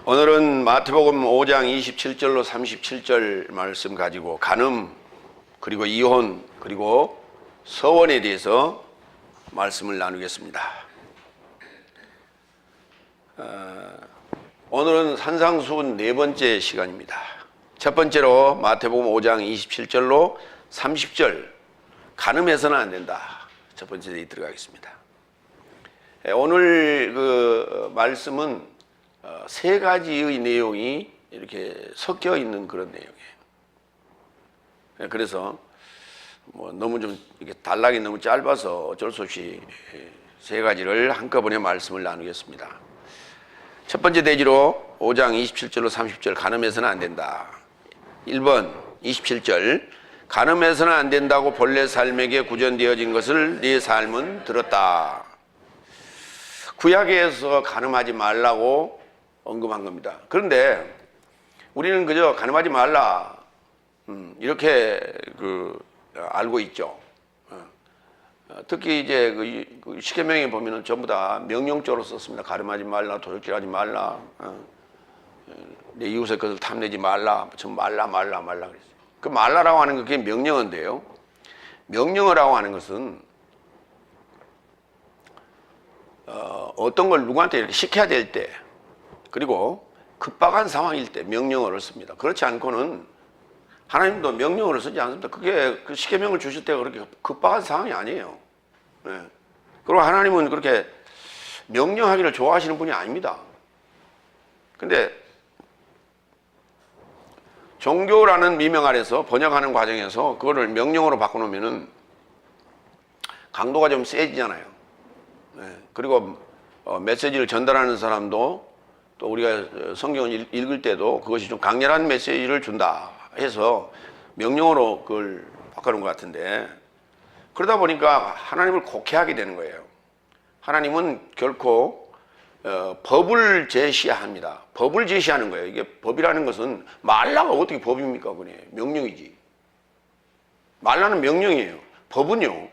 오늘은 마태복음 5장 27절로 37절 말씀 가지고 간음 그리고 이혼 그리고 서원에 대해서 말씀을 나누겠습니다. 오늘은 산상수훈 네 번째 시간입니다. 첫 번째로 마태복음 5장 27절로 30절 간음해서는 안 된다. 첫 번째 데 들어가겠습니다. 오늘 그 말씀은 세 가지의 내용이 이렇게 섞여 있는 그런 내용이에요. 그래서 너무 좀 이렇게 단락이 너무 짧아서 어쩔 수 없이 세 가지를 한꺼번에 말씀을 나누겠습니다. 첫 번째 대지로 5장 27절로 30절 간음해서는 안 된다. 1번 27절 간음해서는 안 된다고 본래 삶에게 구전되어진 것을 네 삶은 들었다. 구약에서 간음하지 말라고 언급한 겁니다. 그런데 우리는 그저 간음하지 말라 이렇게 알고 있죠. 특히 이제 그 십계명에 보면은 전부 다 명령조로 썼습니다. 간음하지 말라, 도둑질하지 말라, 내 이웃의 것을 탐내지 말라, 전부 말라 그랬어요. 그 말라라고 하는 게 그게 명령어인데요. 명령어라고 하는 것은 어떤 걸 누구한테 이렇게 시켜야 될 때, 그리고 급박한 상황일 때 명령어를 씁니다. 그렇지 않고는 하나님도 명령어를 쓰지 않습니다. 그게 그 십계명을 주실 때가 그렇게 급박한 상황이 아니에요. 네. 그리고 하나님은 그렇게 명령하기를 좋아하시는 분이 아닙니다. 근데 종교라는 미명 아래서 번역하는 과정에서 그거를 명령어로 바꿔놓으면은 강도가 좀 세지잖아요. 네. 그리고 메시지를 전달하는 사람도 또 우리가 성경을 읽을 때도 그것이 좀 강렬한 메시지를 준다 해서 명령어로 그걸 바꿔놓은 것 같은데, 그러다 보니까 하나님을 곡해하게 되는 거예요. 하나님은 결코 법을 제시합니다. 법을 제시하는 거예요. 이게 법이라는 것은 말라가 어떻게 법입니까? 그냥 명령이지. 말라는 명령이에요. 법은요,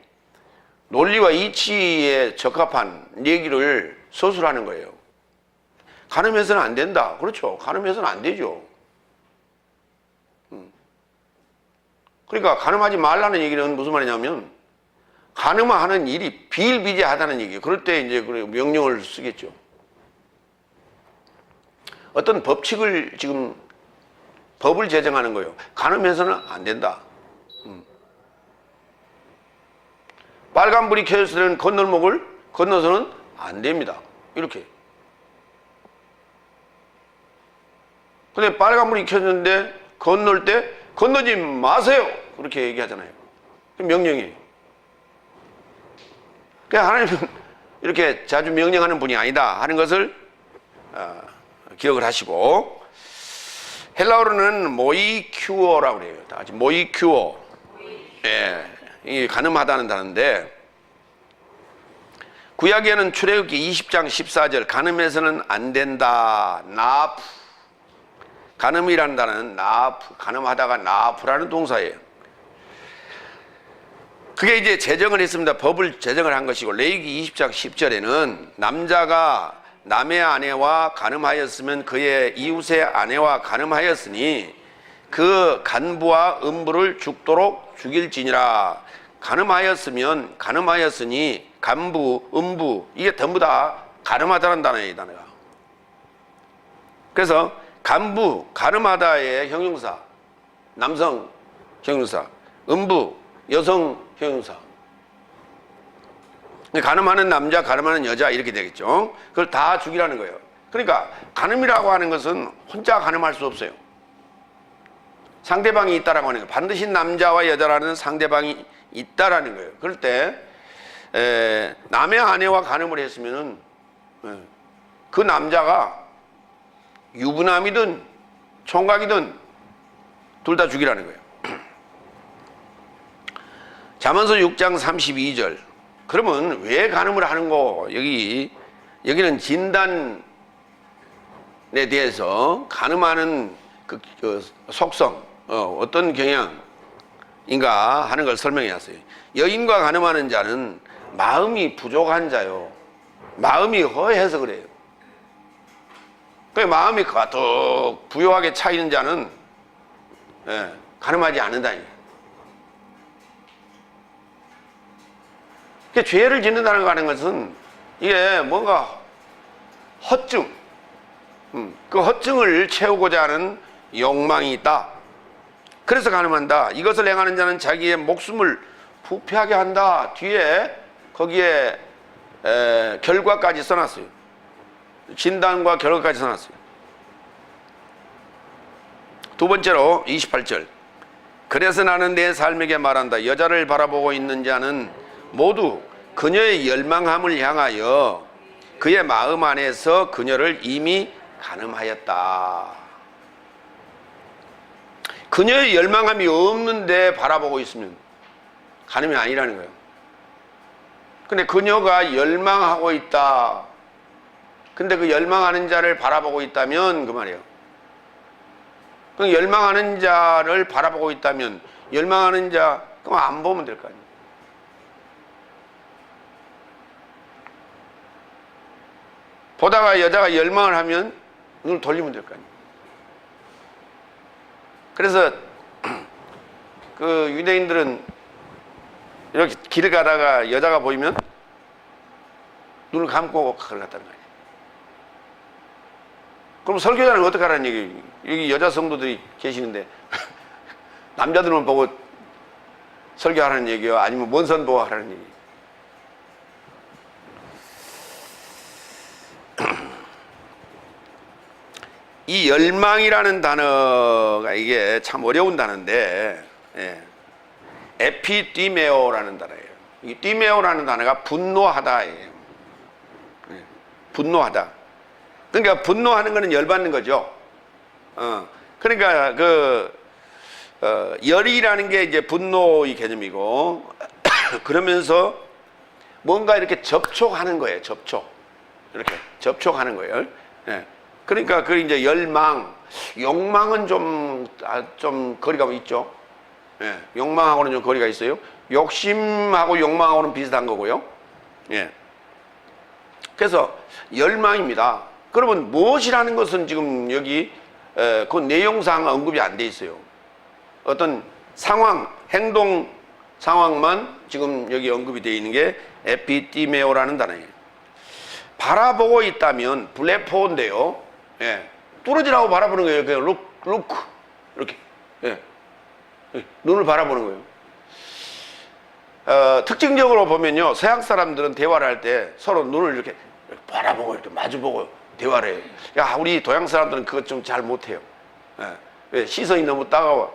논리와 이치에 적합한 얘기를 서술하는 거예요. 간음해서는 안 된다. 그렇죠. 간음해서는 안 되죠. 그러니까 간음하지 말라는 얘기는 무슨 말이냐면 간음하는 일이 비일비재하다는 얘기예요. 그럴 때 이제 명령을 쓰겠죠. 어떤 법칙을 지금 법을 제정하는 거예요. 간음해서는 안 된다. 빨간불이 켜졌을 때는 건널목을 건너서는 안 됩니다. 이렇게. 근데 빨간불이 켜졌는데 건널 때 건너지 마세요. 그렇게 얘기하잖아요. 명령이에요. 그러니까 하나님은 이렇게 자주 명령하는 분이 아니다 하는 것을 기억을 하시고, 헬라어로는 모이큐어라고 그래요. 다 같이 모이큐어. 예, 이게 간음하다는 단어인데, 구약에는 출애굽기 20장 14절 간음해서는 안 된다. 나프. 간음이라는 단어는 나프, 간음하다가 나프라는 동사예요. 그게 이제 제정을 했습니다. 법을 제정을 한 것이고, 레위기 20장 10절에는 남자가 남의 아내와 간음하였으면 그의 이웃의 아내와 간음하였으니 그 간부와 음부를 죽도록 죽일지니라. 간음하였으니 간부, 음부, 이게 전부 다 간음하다는 단어예요, 이 단어가. 그래서 간부, 간음하다의 형용사, 남성 형용사, 음부, 여성 형용사. 간음하는 남자, 간음하는 여자 이렇게 되겠죠. 그걸 다 죽이라는 거예요. 그러니까 간음이라고 하는 것은 혼자 간음할 수 없어요. 상대방이 있다라고 하는 거예요. 반드시 남자와 여자라는 상대방이 있다라는 거예요. 그럴 때 남의 아내와 간음을 했으면은 그 남자가 유부남이든 총각이든 둘 다 죽이라는 거예요. 잠언서 6장 32절. 그러면 왜 간음을 하는 거? 여기는 진단에 대해서 간음하는 그 속성, 어떤 경향인가 하는 걸 설명해 놨어요. 여인과 간음하는 자는 마음이 부족한 자요. 마음이 허해서 그래요. 그 마음이 가득 부요하게 차 있는 자는 가늠하지 않는다니. 죄를 짓는다는 것은 이게 뭔가 허증, 그 허증을 채우고자 하는 욕망이 있다. 그래서 가늠한다. 이것을 행하는 자는 자기의 목숨을 부패하게 한다. 뒤에 거기에 결과까지 써놨어요. 진단과 결과까지 써놨어요. 두 번째로 28절. 그래서 나는 내 삶에게 말한다. 여자를 바라보고 있는 자는 모두 그녀의 열망함을 향하여 그의 마음 안에서 그녀를 이미 가늠하였다. 그녀의 열망함이 없는데 바라보고 있으면 가늠이 아니라는 거예요. 근데 그녀가 열망하고 있다. 근데 그 열망하는 자를 바라보고 있다면 그 말이에요. 그 열망하는 자를 바라보고 있다면 열망하는 자 그럼 안 보면 될 거 아니에요. 보다가 여자가 열망을 하면 눈을 돌리면 될 거 아니에요. 그래서 그 유대인들은 이렇게 길을 가다가 여자가 보이면 눈을 감고 걸어 갔다는 거예요. 그럼 설교자는 어떻게 하라는 얘기예요? 여기 여자 성도들이 계시는데 남자들만 보고 설교하라는 얘기요? 아니면 뭔 선 보고 하라는 얘기예요? 이 열망이라는 단어가 이게 참 어려운 단어인데 에피디메오라는 단어예요. 이 디메오라는 단어가 분노하다예요. 분노하다. 그러니까 분노하는 것은 열받는 거죠. 그러니까 열이라는 게 이제 분노의 개념이고 그러면서 뭔가 이렇게 접촉하는 거예요. 이렇게 접촉하는 거예요. 그러니까 그 이제 열망, 욕망은 좀 거리가 있죠. 욕망하고는 좀 거리가 있어요. 욕심하고 욕망하고는 비슷한 거고요. 그래서 열망입니다. 그러면 무엇이라는 것은 지금 여기 그 내용상 언급이 안 돼 있어요. 어떤 상황, 행동 상황만 지금 여기 언급이 되어 있는 게 에피디메오라는 단어예요. 바라보고 있다면 블레포인데요. 뚫어지라고 바라보는 거예요. 그냥 look 이렇게 눈을 바라보는 거예요. 특징적으로 보면요, 서양 사람들은 대화를 할 때 서로 눈을 이렇게 바라보고 이렇게 마주보고 대화를 해요. 야, 우리 동양 사람들은 그것 좀 잘 못해요. 왜? 시선이 너무 따가워.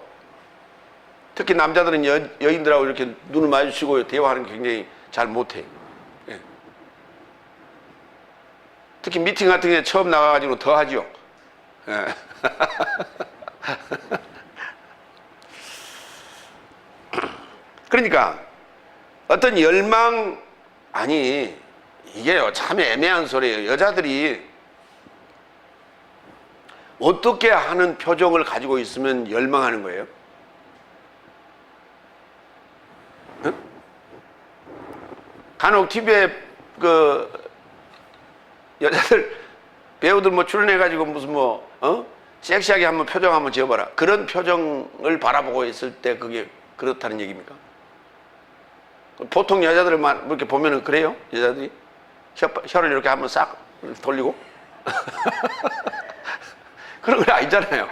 특히 남자들은 여인들하고 이렇게 눈을 마주치고 대화하는 게 굉장히 잘 못해요. 특히 미팅 같은 게 처음 나가가지고 더 하죠. 그러니까 어떤 열망, 아니 이게요 참 애매한 소리예요. 여자들이 어떻게 하는 표정을 가지고 있으면 열망하는 거예요? 응? 간혹 TV에 여자들 배우들 출연해가지고 무슨 섹시하게 한번 표정 한번 지어봐라. 그런 표정을 바라보고 있을 때 그게 그렇다는 얘기입니까? 보통 여자들만 이렇게 보면은 그래요? 여자들이 혀를 이렇게 한번 싹 돌리고 그런 건 아니잖아요.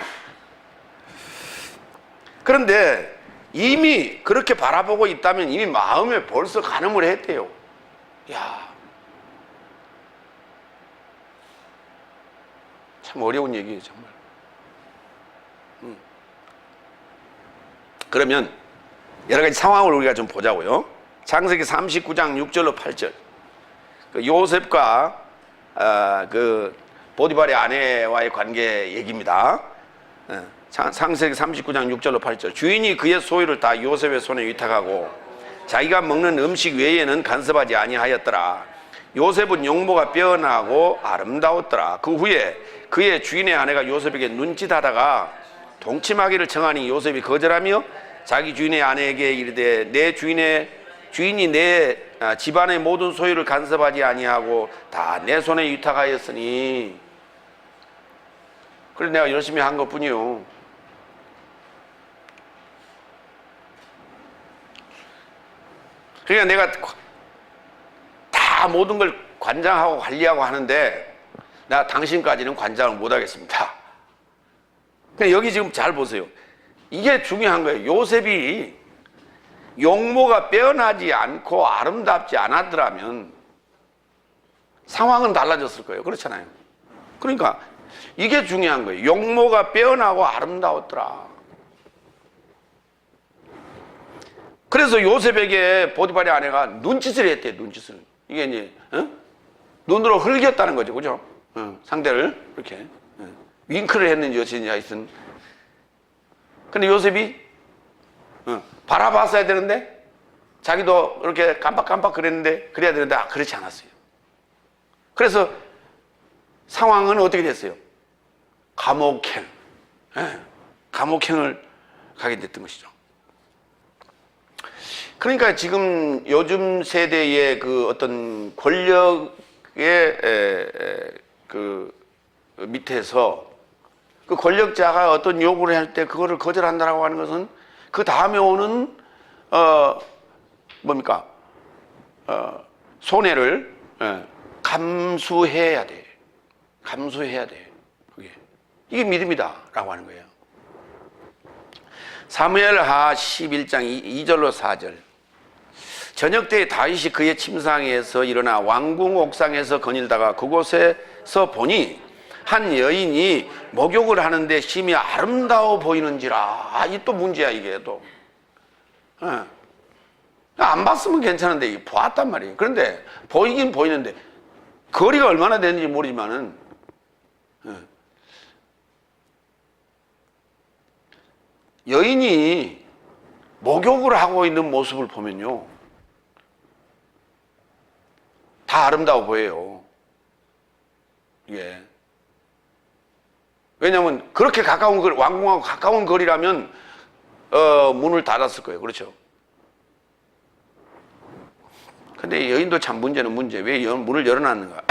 그런데 이미 그렇게 바라보고 있다면 이미 마음에 벌써 가늠을 했대요. 야, 참 어려운 얘기예요, 정말. 그러면 여러 가지 상황을 우리가 좀 보자고요. 창세기 39장 6절로 8절. 요셉과 보디발의 아내와의 관계 얘기입니다. 창세기 39장 6절로 8절. 주인이 그의 소유를 다 요셉의 손에 위탁하고 자기가 먹는 음식 외에는 간섭하지 아니하였더라. 요셉은 용모가 빼어나고 아름다웠더라. 그 후에 그의 주인의 아내가 요셉에게 눈짓하다가 동침하기를 청하니 요셉이 거절하며 자기 주인의 아내에게 이르되 내 주인이 내 집안의 모든 소유를 간섭하지 아니하고 다 내 손에 위탁하였으니. 그래서 내가 열심히 한 것뿐이요. 그러니까 내가 다 모든 걸 관장하고 관리하고 하는데 나 당신까지는 관장을 못 하겠습니다. 그러니까 여기 지금 잘 보세요. 이게 중요한 거예요. 요셉이 용모가 빼어나지 않고 아름답지 않았더라면 상황은 달라졌을 거예요. 그렇잖아요. 그러니까 이게 중요한 거예요. 용모가 빼어나고 아름다웠더라. 그래서 요셉에게 보디발의 아내가 눈짓을 했대요. 눈짓을. 이게 이제 눈으로 흘겼다는 거죠. 그죠? 상대를 이렇게 윙크를 했는지 어찌든지 하여튼. 근데 요셉이 바라봤어야 되는데 자기도 이렇게 깜빡깜빡 그랬는데 그래야 되는데 그렇지 않았어요. 그래서 상황은 어떻게 됐어요? 감옥행. 감옥행을 가게 됐던 것이죠. 그러니까 지금 요즘 세대의 그 어떤 권력의 그 밑에서 그 권력자가 어떤 요구를 할 때 그거를 거절한다라고 하는 것은 그 다음에 오는 뭡니까? 손해를 감수해야 돼. 감수해야 돼. 이게 믿음이다라고 하는 거예요. 사무엘하 11장 2절로 4절. 저녁 때에 다윗이 그의 침상에서 일어나 왕궁 옥상에서 거닐다가 그곳에서 보니 한 여인이 목욕을 하는데 심히 아름다워 보이는지라. 이 또 문제야 이게 또. 안 봤으면 괜찮은데 보았단 말이에요. 그런데 보이긴 보이는데 거리가 얼마나 되는지 모르지만은 여인이 목욕을 하고 있는 모습을 보면요 다 아름다워 보여요. 예. 왜냐하면 그렇게 가까운 거리, 왕궁하고 가까운 거리라면 문을 닫았을 거예요. 그렇죠? 근데 여인도 참 문제는 문제. 왜 문을 열어놨는가?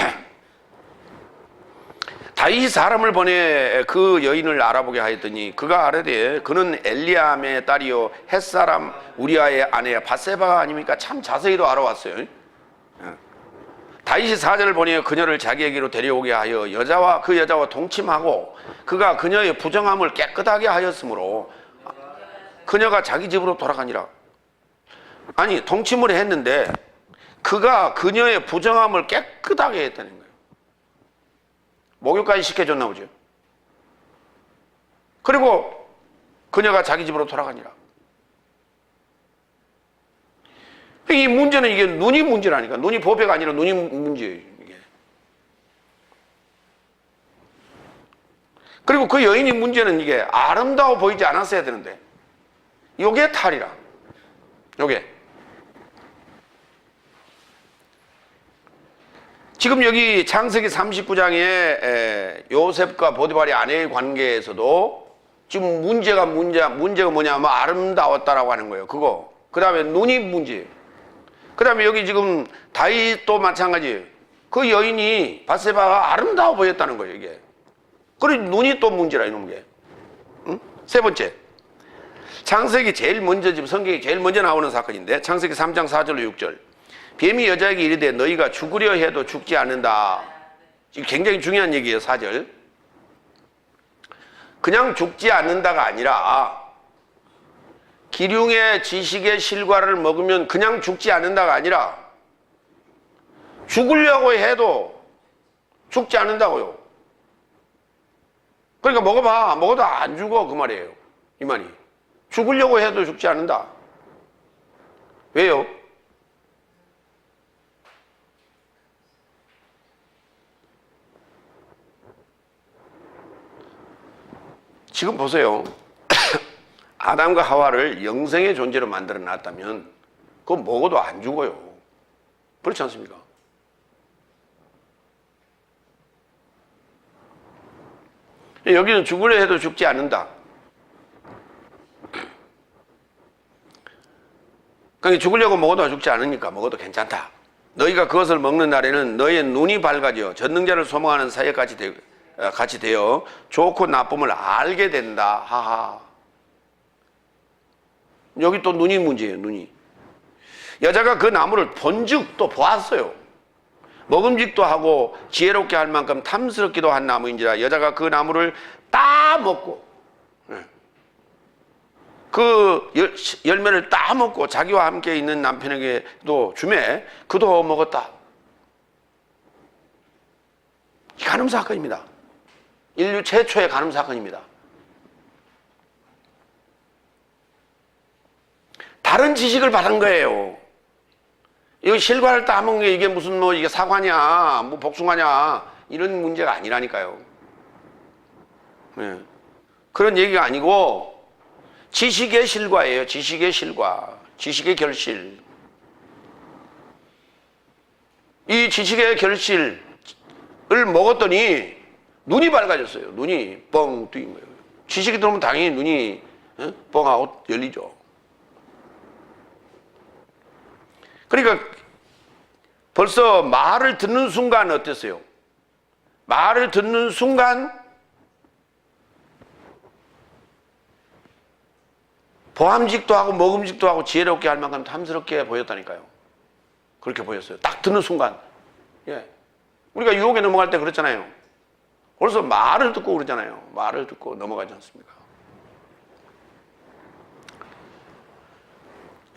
다윗이 사람을 보내 그 여인을 알아보게 하였더니 그가 아뢰되 그는 엘리암의 딸이요 햇사람 우리아의 아내 밧세바가 아닙니까? 참 자세히도 알아왔어요. 다윗이 사절을 보내 그녀를 자기에게로 데려오게 하여 그 여자와 동침하고 그가 그녀의 부정함을 깨끗하게 하였으므로 그녀가 자기 집으로 돌아가니라. 아니 동침을 했는데 그가 그녀의 부정함을 깨끗하게 했다는 거예요. 목욕까지 시켜줬나 보죠. 그리고 그녀가 자기 집으로 돌아가니라. 이 문제는 이게 눈이 문제라니까. 눈이 보배가 아니라 눈이 문제예요. 이게. 그리고 그 여인이 문제는 이게 아름다워 보이지 않았어야 되는데 요게 탈이라. 요게. 지금 여기 창세기 39장에 요셉과 보디발의 아내의 관계에서도 지금 문제가 뭐냐면 아름다웠다라고 하는 거예요. 그거. 그 다음에 눈이 문제예요. 그 다음에 여기 지금 다윗도 마찬가지예요. 그 여인이 밧세바가 아름다워 보였다는 거예요. 이게. 그리고 눈이 또 문제라 이놈 게. 응? 세 번째. 창세기 제일 먼저 지금 성경이 제일 먼저 나오는 사건인데 창세기 3장 4절로 6절. 뱀이 여자에게 이르되 너희가 죽으려 해도 죽지 않는다. 굉장히 중요한 얘기예요. 4절. 그냥 죽지 않는다가 아니라 기륭의 지식의 실과를 먹으면 그냥 죽지 않는다가 아니라 죽으려고 해도 죽지 않는다고요. 그러니까 먹어봐. 먹어도 안 죽어. 그 말이에요. 이 말이. 죽으려고 해도 죽지 않는다. 왜요? 지금 보세요. 아담과 하와를 영생의 존재로 만들어 놨다면 그건 먹어도 안 죽어요. 그렇지 않습니까? 여기는 죽으려 해도 죽지 않는다. 그러니까 죽으려고 먹어도 죽지 않으니까 먹어도 괜찮다. 너희가 그것을 먹는 날에는 너희의 눈이 밝아져 전능자를 소망하는 사역같이 같이 되어 좋고 나쁨을 알게 된다. 하하. 여기 또 눈이 문제예요. 눈이. 여자가 그 나무를 본즉 또 보았어요. 먹음직도 하고 지혜롭게 할 만큼 탐스럽기도 한 나무인지라 여자가 그 나무를 따먹고 그 열매를 따먹고 자기와 함께 있는 남편에게도 주매 그도 먹었다. 간음 사건입니다. 인류 최초의 간음 사건입니다. 다른 지식을 받은 거예요. 이거 실과를 따먹는 게 이게 무슨 뭐 이게 사과냐, 뭐 복숭아냐 이런 문제가 아니라니까요. 네. 그런 얘기가 아니고 지식의 실과예요. 지식의 실과, 지식의 결실. 이 지식의 결실을 먹었더니 눈이 밝아졌어요. 눈이 뻥 뜨인 거예요. 지식이 들어오면 당연히 눈이 뻥하고 열리죠. 그러니까 벌써 말을 듣는 순간 어땠어요? 말을 듣는 순간 보암직도 하고 먹음직도 하고 지혜롭게 할 만큼 탐스럽게 보였다니까요. 그렇게 보였어요. 딱 듣는 순간. 예. 우리가 유혹에 넘어갈 때 그렇잖아요. 벌써 말을 듣고 그러잖아요. 말을 듣고 넘어가지 않습니까?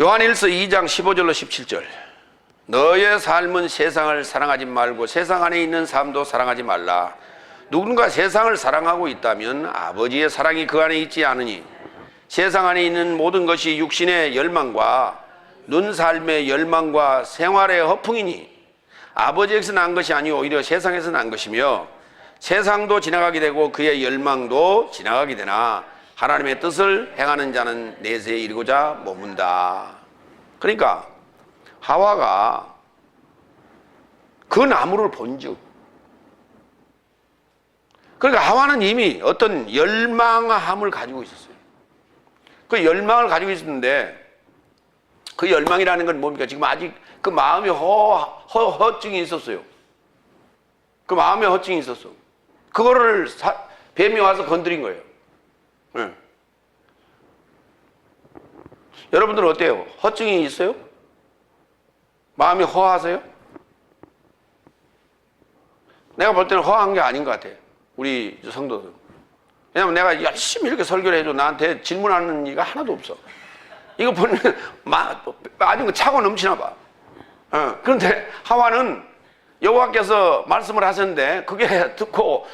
요한일서 2장 15절로 17절. 너의 삶은 세상을 사랑하지 말고 세상 안에 있는 삶도 사랑하지 말라. 누군가 세상을 사랑하고 있다면 아버지의 사랑이 그 안에 있지 않으니 세상 안에 있는 모든 것이 육신의 열망과 눈삶의 열망과 생활의 허풍이니 아버지에게서 난 것이 아니오 오히려 세상에서 난 것이며 세상도 지나가게 되고 그의 열망도 지나가게 되나 하나님의 뜻을 행하는 자는 내세에 이르고자 머문다. 그러니까 하와가 그 나무를 본즉, 그러니까 하와는 이미 어떤 열망함을 가지고 있었어요. 그 열망을 가지고 있었는데 그 열망이라는 건 뭡니까? 지금 아직 그 마음에 허증이 있었어요. 그 마음에 허증이 있었어. 그거를 뱀이 와서 건드린 거예요. 네. 여러분들은 어때요? 허증이 있어요? 마음이 허하세요? 내가 볼 때는 허한 게 아닌 것 같아요. 우리 성도들. 왜냐면 내가 열심히 이렇게 설교를 해도 나한테 질문하는 이가 하나도 없어. 이거 보면 아주 차고 넘치나 봐. 그런데 하와는 여호와께서 말씀을 하셨는데 그게 듣고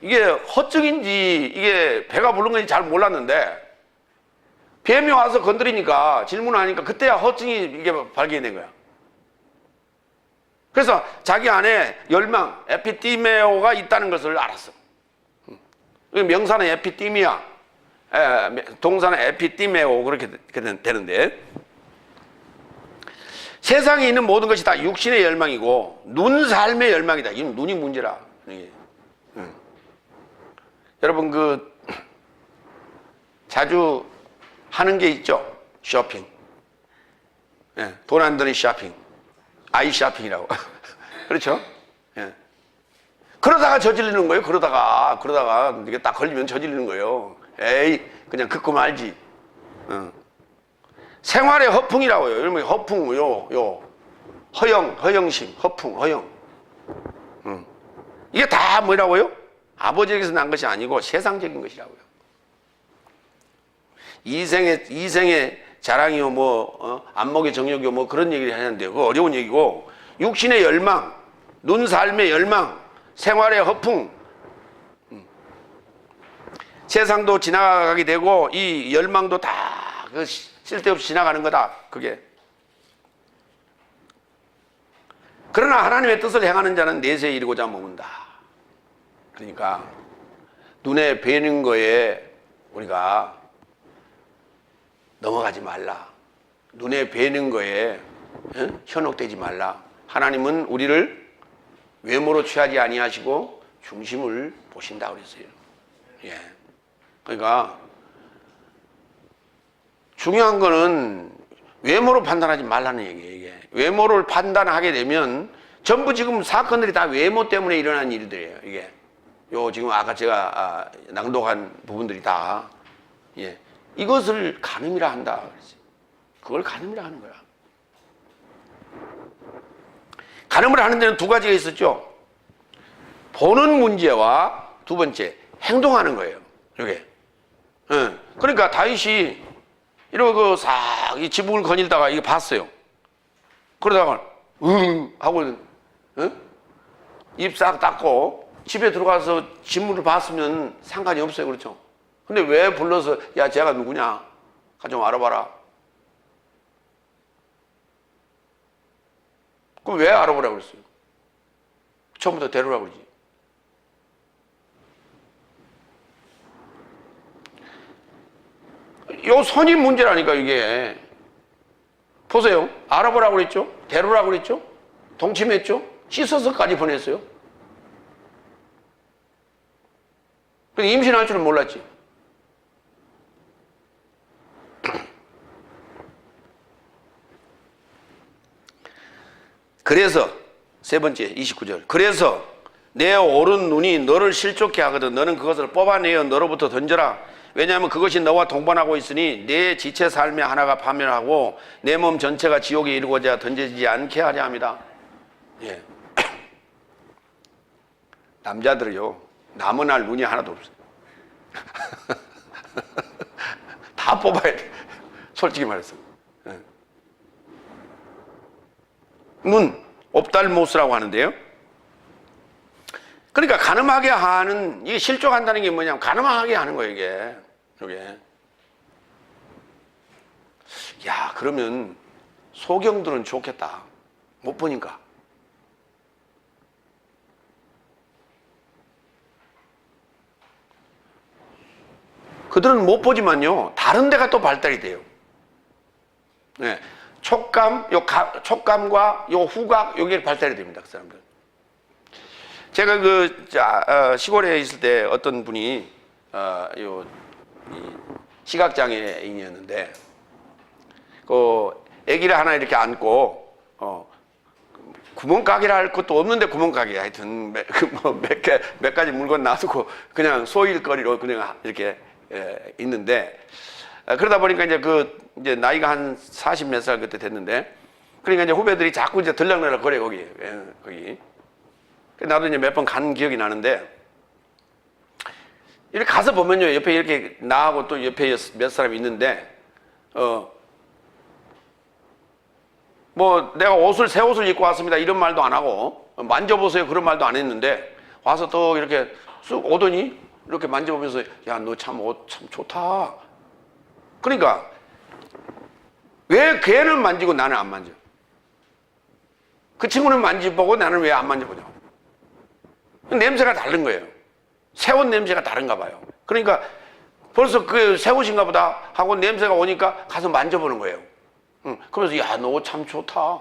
이게 허증인지 이게 배가 부른 건지 잘 몰랐는데 뱀이 와서 건드리니까 질문하니까 그때야 허증이 이게 발견된 거야. 그래서 자기 안에 열망, 에피티메오가 있다는 것을 알았어. 명사는 에피티미아, 동사는 에피티메오 그렇게 되는데 세상에 있는 모든 것이 다 육신의 열망이고 눈삶의 열망이다. 이 눈이 문제라. 여러분 그 자주 하는 게 있죠. 쇼핑. 돈 안 드는 쇼핑. 아이 쇼핑이라고. 그렇죠? 예. 그러다가 저지르는 거예요. 그러다가 이게 딱 걸리면 저지르는 거예요. 에이 그냥 긋고 말지. 생활의 허풍이라고요. 여러분 허풍 허영심, 허풍, 허영. 이게 다 뭐라고요? 아버지에게서 난 것이 아니고 세상적인 것이라고요. 이생의 자랑이요, 안목의 정욕이요, 그런 얘기를 하는데, 그거 어려운 얘기고, 육신의 열망, 눈삶의 열망, 생활의 허풍, 세상도 지나가게 되고, 이 열망도 다 그 쓸데없이 지나가는 거다, 그게. 그러나 하나님의 뜻을 행하는 자는 내세에 이르고자 머문다. 그러니까, 눈에 뵈는 거에 우리가 넘어가지 말라. 눈에 뵈는 거에 현혹되지 말라. 하나님은 우리를 외모로 취하지 아니하시고 중심을 보신다 그랬어요. 예. 그러니까 중요한 거는 외모로 판단하지 말라는 얘기예요. 이게. 외모를 판단하게 되면 전부 지금 사건들이 다 외모 때문에 일어난 일들이에요. 이게. 요 지금 아까 제가 낭독한 부분들이 다 예, 이것을 간음이라 한다. 그걸 간음이라 하는 거야. 간음을 하는 데는 두 가지가 있었죠. 보는 문제와 두 번째 행동하는 거예요. 이게. 예. 그러니까 다윗이 이러고 싹 이 지붕을 거닐다가 이게 봤어요. 그러다가 하고 입 싹 닦고 집에 들어가서 진물을 봤으면 상관이 없어요. 그렇죠? 근데 왜 불러서 야 쟤가 누구냐? 가 좀 알아봐라. 그럼 왜 알아보라고 그랬어요? 처음부터 데려오라고 그러지. 요 선이 문제라니까 이게. 보세요. 알아보라고 그랬죠? 데려오라고 그랬죠? 동침했죠? 씻어서까지 보냈어요. 근데 임신할 줄은 몰랐지. 그래서 세 번째 29절. 그래서 내 오른 눈이 너를 실족케 하거든 너는 그것을 뽑아내어 너로부터 던져라. 왜냐하면 그것이 너와 동반하고 있으니 내 지체 삶의 하나가 파멸하고 내 몸 전체가 지옥에 이르고자 던져지지 않게 하려 합니다. 예. 남자들은요 남은 할 눈이 하나도 없어요. 다 뽑아야 돼. 솔직히 말해서. 예. 눈 옵달모스라고 하는데요. 그러니까 가늠하게 하는 이게 실족한다는 게 뭐냐면 가늠하게 하는 거예요 이게. 야 그러면 소경들은 좋겠다. 못 보니까. 그들은 못 보지만요 다른 데가 또 발달이 돼요. 네. 촉감과 요 후각 요게 발달이 됩니다. 그 사람들. 제가 시골에 있을 때 어떤 분이 시각장애인이었는데 그 아기를 하나 이렇게 안고 구멍가게를 할 것도 없는데 구멍가게 하여튼 몇 가지 물건 놔두고 그냥 소일거리로 그냥 이렇게 있는데 그러다 보니까 이제 나이가 한 40 몇 살 그때 됐는데 그러니까 이제 후배들이 자꾸 이제 들락날락 거려 거기. 나도 이제 몇 번 간 기억이 나는데 이렇게 가서 보면요 옆에 이렇게 나하고 또 옆에 몇 사람이 있는데 뭐 내가 새 옷을 입고 왔습니다 이런 말도 안 하고 만져보세요 그런 말도 안 했는데 와서 또 이렇게 쑥 오더니 이렇게 만져보면서 야 너 참 옷 참 좋다. 그러니까 왜 걔는 만지고 나는 안 만져? 그 친구는 만져보고 나는 왜 안 만져보냐고. 냄새가 다른 거예요. 새 옷 냄새가 다른가 봐요. 그러니까 벌써 그 새 옷인가 보다 하고 냄새가 오니까 가서 만져보는 거예요. 그러면서 야 너 옷 참 좋다.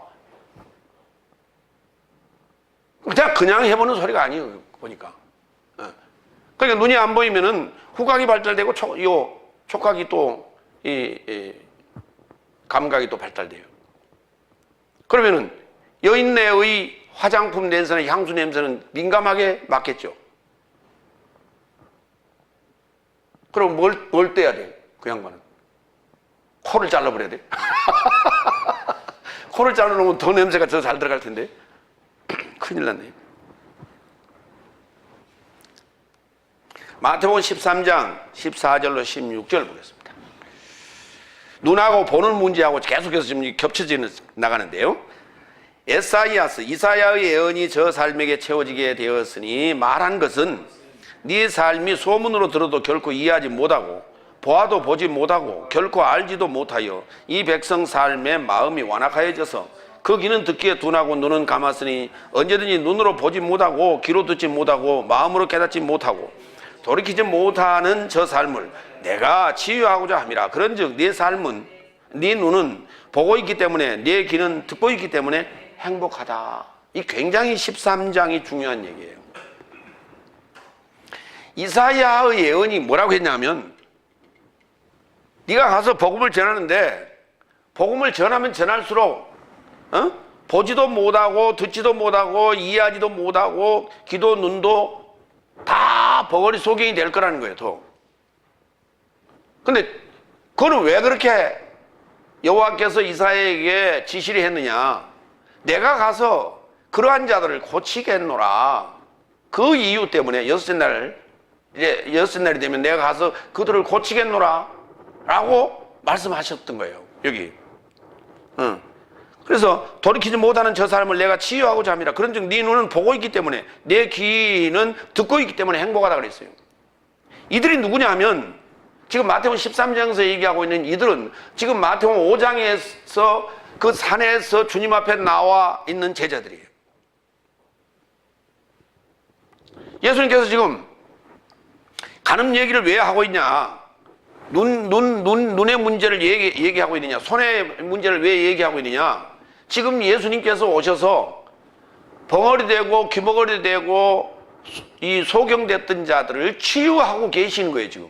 그냥 해보는 소리가 아니에요. 보니까. 그러니까 눈이 안 보이면은 후각이 발달되고 촉각이 또 감각이 또 발달돼요. 그러면은 여인네의 화장품 냄새나 향수 냄새는 민감하게 맡겠죠. 그럼 뭘 떼야 돼? 그 양반은 코를 잘라버려야 돼. 코를 잘라놓으면 더 냄새가 더 잘 들어갈 텐데. 큰일 났네. 마태복음 13장 14절로 16절 보겠습니다. 눈하고 보는 문제하고 계속해서 지금 겹쳐져 나가는데요. 이사야의 예언이 저 삶에게 채워지게 되었으니 말한 것은 네 삶이 소문으로 들어도 결코 이해하지 못하고 보아도 보지 못하고 결코 알지도 못하여 이 백성 삶의 마음이 완악하여져서 그 귀는 듣기에 둔하고 눈은 감았으니 언제든지 눈으로 보지 못하고 귀로 듣지 못하고 마음으로 깨닫지 못하고 돌이키지 못하는 저 삶을 내가 치유하고자 함이라. 그런즉 네 삶은 네 눈은 보고 있기 때문에 네 귀는 듣고 있기 때문에 행복하다. 이 굉장히 13장이 중요한 얘기예요. 이사야의 예언이 뭐라고 했냐면 네가 가서 복음을 전하는데 복음을 전하면 전할수록 보지도 못하고 듣지도 못하고 이해하지도 못하고 귀도 눈도 다 벙어리 소경이 될 거라는 거예요, 더. 근데 그거는 왜 그렇게 여호와께서 이사야에게 지시를 했느냐? 내가 가서 그러한 자들을 고치겠노라. 그 이유 때문에 여섯째 날이 되면 내가 가서 그들을 고치겠노라 라고 말씀하셨던 거예요, 여기. 그래서 돌이키지 못하는 저 사람을 내가 치유하고자 함이라. 그런즉 네 눈은 보고 있기 때문에 내 귀는 듣고 있기 때문에 행복하다 그랬어요. 이들이 누구냐 하면 지금 마태복음 13장에서 얘기하고 있는 이들은 지금 마태복음 5장에서 그 산에서 주님 앞에 나와 있는 제자들이에요. 예수님께서 지금 간음 얘기를 왜 하고 있냐? 눈의 문제를 얘기하고 있느냐? 손의 문제를 왜 얘기하고 있느냐? 지금 예수님께서 오셔서 벙어리 되고 귀머거리 되고 이 소경됐던 자들을 치유하고 계시는 거예요, 지금.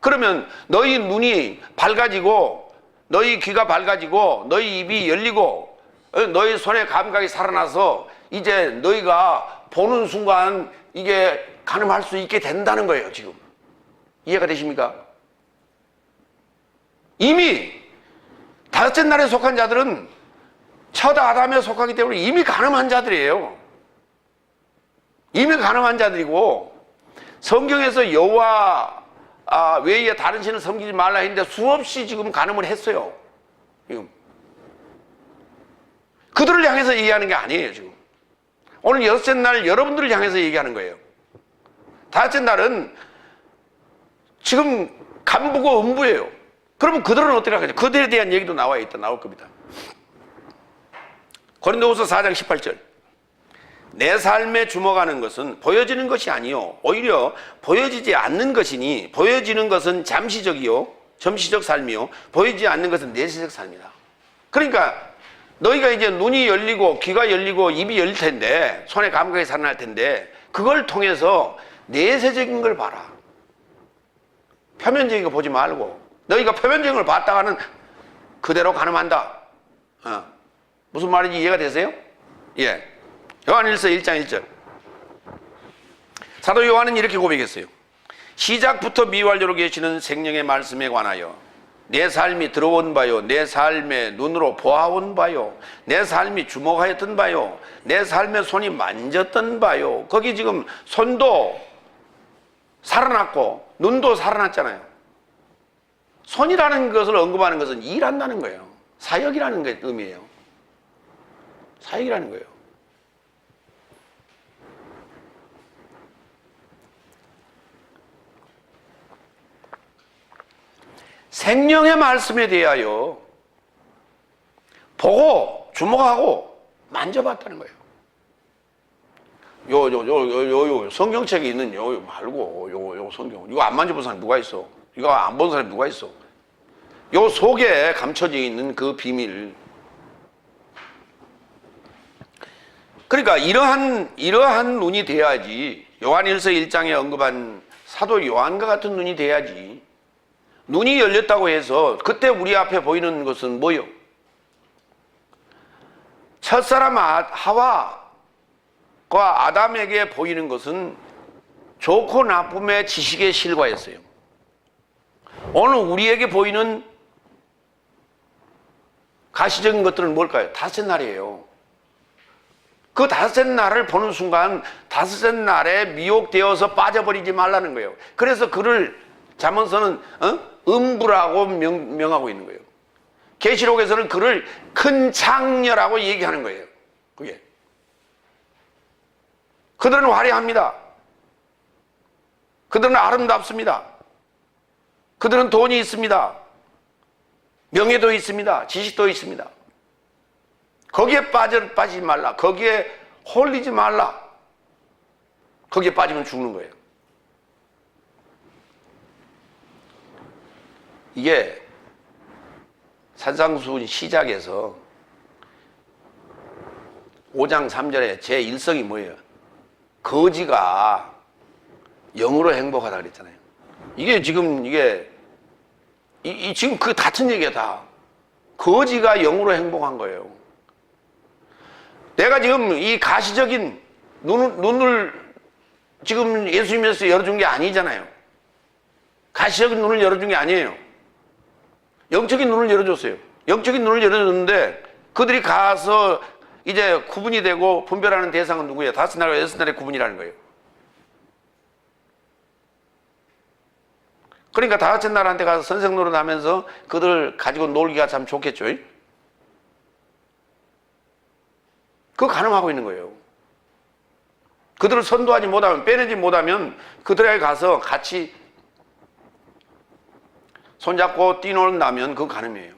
그러면 너희 눈이 밝아지고 너희 귀가 밝아지고 너희 입이 열리고 너희 손의 감각이 살아나서 이제 너희가 보는 순간 이게 가늠할 수 있게 된다는 거예요, 지금. 이해가 되십니까? 이미 다섯째 날에 속한 자들은 첫 아담에 속하기 때문에 이미 가늠한 자들이에요. 이미 가늠한 자들이고, 성경에서 여호와 외에 다른 신을 섬기지 말라 했는데 수없이 지금 가늠을 했어요. 지금 그들을 향해서 얘기하는 게 아니에요, 지금. 오늘 여섯째 날 여러분들을 향해서 얘기하는 거예요. 다섯째 날은 지금 간부고 음부예요. 그러면 그들은 어떻게 하겠죠? 그들에 대한 얘기도 나올 겁니다. 고린도후서 4장 18절. 내 삶에 주목하는 것은 보여지는 것이 아니요 오히려 보여지지 않는 것이니 보여지는 것은 잠시적 삶이요 보이지 않는 것은 내세적 삶이다. 그러니까 너희가 이제 눈이 열리고 귀가 열리고 입이 열릴 텐데 손에 감각이 살아날 텐데 그걸 통해서 내세적인 걸 봐라. 표면적인 거 보지 말고 너희가 표면적인 걸 봤다가는 그대로 가늠한다. 무슨 말인지 이해가 되세요? 예. 요한일서 1장 1절. 사도 요한은 이렇게 고백했어요. 시작부터 미완료로 계시는 생명의 말씀에 관하여 내 삶이 들어온 바요 내 삶의 눈으로 보아온 바요 내 삶이 주목하였던 바요 내 삶의 손이 만졌던 바요. 거기 지금 손도 살아났고 눈도 살아났잖아요. 손이라는 것을 언급하는 것은 일한다는 거예요. 사역이라는 게 의미예요. 사역이라는 거예요. 생명의 말씀에 대하여 보고 주목하고 만져봤다는 거예요. 요 성경책에 있는 요 말고 요 성경 이거 안 만져본 사람 누가 있어? 이거 안 본 사람 누가 있어? 요 속에 감춰져 있는 그 비밀. 그러니까 이러한 눈이 돼야지. 요한일서 1장에 언급한 사도 요한과 같은 눈이 돼야지. 눈이 열렸다고 해서 그때 우리 앞에 보이는 것은 뭐요? 첫사람 하와과 아담에게 보이는 것은 좋고 나쁨의 지식의 실과였어요. 오늘 우리에게 보이는 가시적인 것들은 뭘까요? 다섯째 날이에요. 그 다섯째 날을 보는 순간 다섯째 날에 미혹되어서 빠져버리지 말라는 거예요. 그래서 그를 잠언서는 음부라고 명하고 있는 거예요. 계시록에서는 그를 큰 창녀라고 얘기하는 거예요. 그게 그들은 화려합니다. 그들은 아름답습니다. 그들은 돈이 있습니다. 명예도 있습니다. 지식도 있습니다. 거기에 빠지지 말라. 거기에 홀리지 말라. 거기에 빠지면 죽는 거예요. 이게 산상수훈 시작에서 5장 3절에 제 일성이 뭐예요? 거지가 영으로 행복하다 그랬잖아요. 이게 지금 지금 그 같은 얘기야 다. 거지가 영으로 행복한 거예요. 내가 지금 이 가시적인 눈을 지금 예수님께서 열어준 게 아니잖아요. 가시적인 눈을 열어준 게 아니에요. 영적인 눈을 열어줬어요. 영적인 눈을 열어줬는데 그들이 가서 이제 구분이 되고 분별하는 대상은 누구예요? 5날과 6날의 구분이라는 거예요. 그러니까 5날한테 가서 선생 노릇 하면서 그들 가지고 놀기가 참 좋겠죠. 그거 가늠하고 있는 거예요. 그들을 선도하지 못하면, 빼내지 못하면 그들에게 가서 같이 손잡고 뛰놀다면 그거 가늠이에요.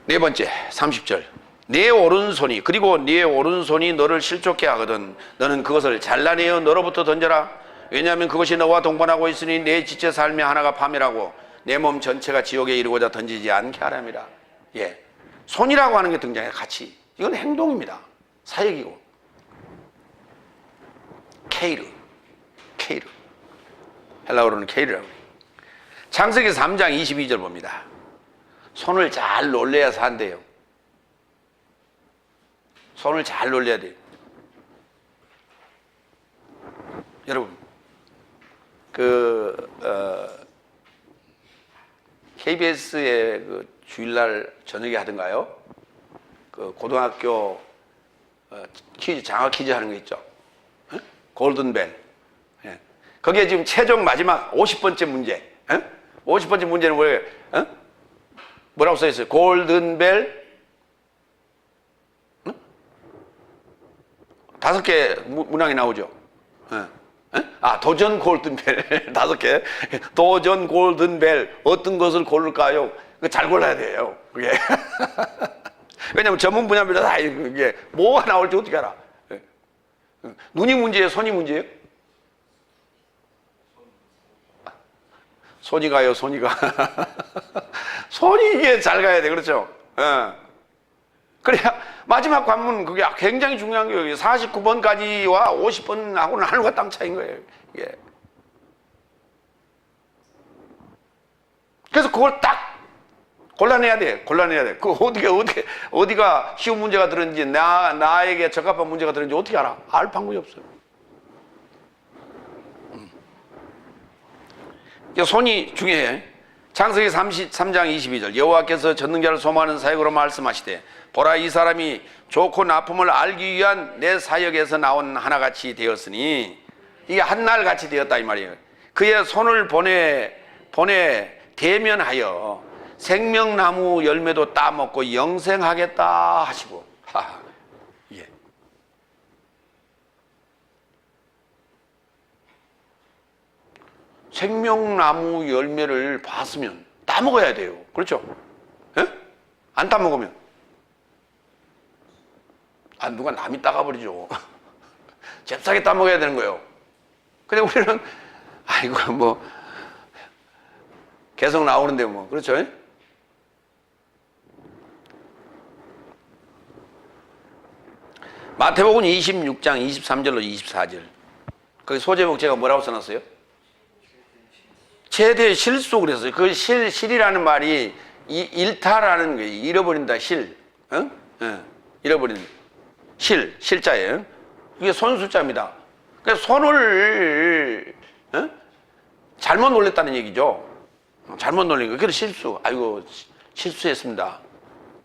네 번째, 30절. 네 오른손이, 그리고 네 오른손이 너를 실족해 하거든 너는 그것을 잘라내어 너로부터 던져라. 왜냐하면 그것이 너와 동반하고 있으니 내 지체 삶의 하나가 파멸하고 내 몸 전체가 지옥에 이르고자 던지지 않게 하람이라. 예, 손이라고 하는 게 등장해요. 같이. 이건 행동입니다. 사역이고. 케이르. 헬라어로는 케이르라고. 창세기 3장 22절 봅니다. 손을 잘 놀려야 산대요. 손을 잘 놀려야 돼요. 여러분, KBS의 그 주일날 저녁에 하던가요? 그 고등학교 퀴즈, 장학 퀴즈 하는 거 있죠? 골든벨. 예. 거기에 지금 최종 마지막 50번째 문제. 50번째 문제는 뭐예요? 뭐라고 써 있어요? 골든벨 5개 문항이 나오죠. 도전 골든벨 5개. 도전 골든벨 어떤 것을 고를까요? 잘 골라야 돼요. 그게. 왜냐면 전문 분야별로 다 이게 뭐가 나올지 어떻게 알아? 눈이 문제예요? 손이 문제예요? 손이 가요, 손이 가. 손이 이게 잘 가야 돼, 그렇죠? 그래야 마지막 관문 그게 굉장히 중요한 거예요. 49번까지와 50번하고는 하늘과 땅 차이인 거예요. 이게. 그래서 그걸 딱 골라내야 돼. 그 어디가 쉬운 문제가 들었는지 나에게 적합한 문제가 들었는지 어떻게 알아? 알 방법이 없어요. 손이 중요해. 창세기 33장 22절. 여호와께서 전능자를 소망하는 사역으로 말씀하시되 보라 이 사람이 좋고 나쁨을 알기 위한 내 사역에서 나온 하나같이 되었으니 이게 한날 같이 되었다 이 말이에요. 그의 손을 보내 대면하여 생명나무 열매도 따먹고 영생하겠다 하시고. 예. 생명나무 열매를 봤으면 따먹어야 돼요. 그렇죠? 예? 안 따먹으면 누가 남이 따가버리죠. 잽싸게 따먹어야 되는 거예요. 근데 우리는 이거 뭐 계속 나오는데 뭐 그렇죠? 마태복음 26장 23절로 24절. 거기 소제목 제가 뭐라고 써놨어요? 최대의 실수 그랬어요. 그 실이라는 말이 일타라는 거예요. 잃어버린다, 실. 잃어버린 실자예요. 이게 손 숫자입니다. 그러니까 손을 잘못 놀렸다는 얘기죠. 잘못 놀린 거. 그래서 실수. 실수했습니다.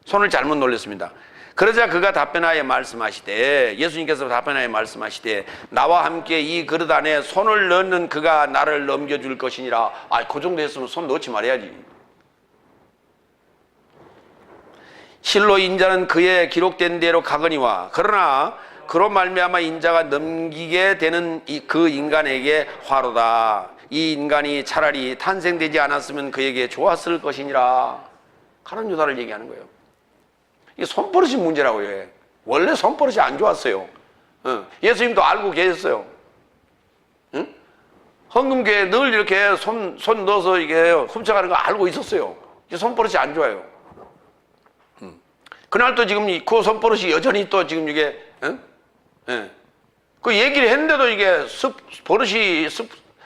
손을 잘못 놀렸습니다. 그러자 그가 답변하여 말씀하시되, 예수님께서 답변하여 말씀하시되 나와 함께 이 그릇 안에 손을 넣는 그가 나를 넘겨줄 것이니라. 그 정도 했으면 손 넣지 말아야지. 실로 인자는 그의 기록된 대로 가거니와 그러나 그로 말미암아 인자가 넘기게 되는 그 인간에게 화로다. 이 인간이 차라리 탄생되지 않았으면 그에게 좋았을 것이니라. 가룟 유다를 얘기하는 거예요. 이게 손버릇이 문제라고요. 원래 손버릇이 안 좋았어요. 예수님도 알고 계셨어요. 헌금교회 늘 이렇게 손 넣어서 이게 훔쳐가는 거 알고 있었어요. 이게 손버릇이 안 좋아요. 그날도 지금 그 손버릇이 여전히 또 지금 이게, 그 얘기를 했는데도 이게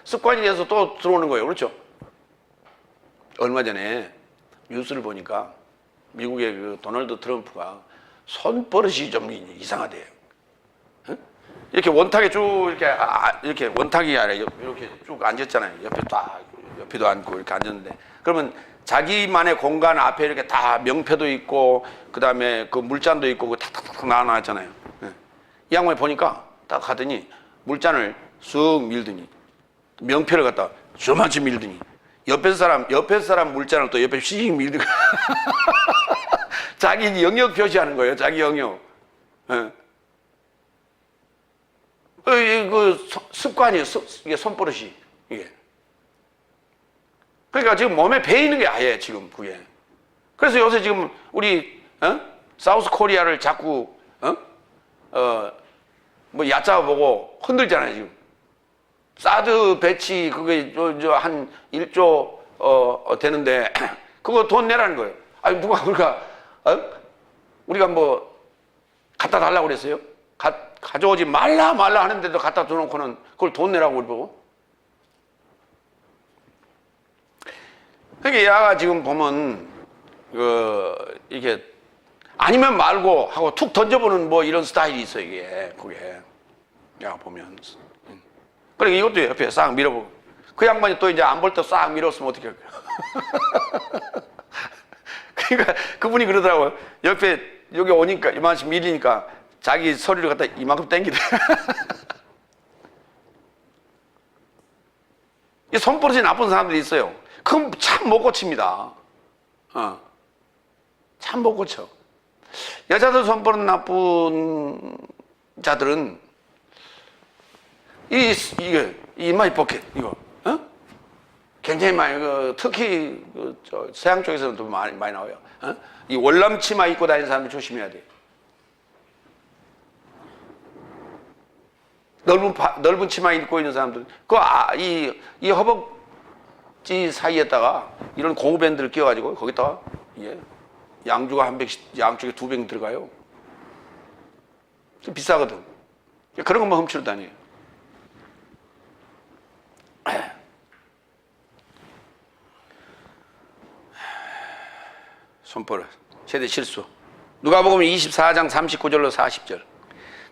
습관이 돼서 또 들어오는 거예요. 그렇죠? 얼마 전에 뉴스를 보니까 미국의 그 도널드 트럼프가 손버릇이 좀 이상하대요. 이렇게 원탁에 쭉 이렇게 이렇게 원탁이 아니라 이렇게 쭉 앉았잖아요. 옆에 딱 옆에도 앉고 이렇게 앉았는데 그러면 자기만의 공간 앞에 이렇게 다 명패도 있고 그 다음에 그 물잔도 있고 그 탁탁탁 나눠놨잖아요. 이 양반이 보니까 딱 가더니 물잔을 쑥 밀더니 명패를 갖다 저만치 밀더니 옆에 사람 물잔을 또 옆에 씩 밀더니 자기 영역 표시하는 거예요. 자기 영역. 그 습관이에요. 이게 손버릇이 이게. 그러니까 지금 몸에 배이는 게 아예 지금 그게. 그래서 요새 지금 우리 사우스 코리아를 자꾸 뭐 얕잡아 보고 흔들잖아요 지금. 사드 배치 그게 한 1조 되는데 그거 돈 내라는 거예요. 아니 누가 우리가 뭐 갖다 달라고 그랬어요? 가져오지 말라 하는데도 갖다 줘놓고는 그걸 돈 내라고 그러고. 그러니까 야가 지금 보면 이게 아니면 말고 하고 툭 던져보는 뭐 이런 스타일이 있어 이게 그게 야 보면. 그러니까 이것도 옆에 싹 밀어보고 그 양반이 또 이제 안 볼 때 싹 밀었으면 어떻게 할까요? 그러니까 그분이 그러더라고요. 옆에 여기 오니까 이만큼 밀리니까 자기 서류를 갖다 이만큼 땡기대. 이 손버릇이 나쁜 사람들이 있어요. 그럼 참 못 고칩니다. 참 못 고쳐. 여자들 손버릇 나쁜 자들은 이게 이마이 포켓 이거 굉장히 많이 특히 서양 쪽에서는 좀 많이 나와요. 이 월남 치마 입고 다니는 사람들 조심해야 돼. 넓은 치마 입고 있는 사람들 이 허벅지 사이에다가 이런 고무 밴드를 끼워가지고 거기다가 양주가 한 병씩 양쪽에 2병 들어가요. 비싸거든. 그런 것만 훔치러 다녀요. 손버릇 최대 실수. 누가복음 24장 39절로 40절.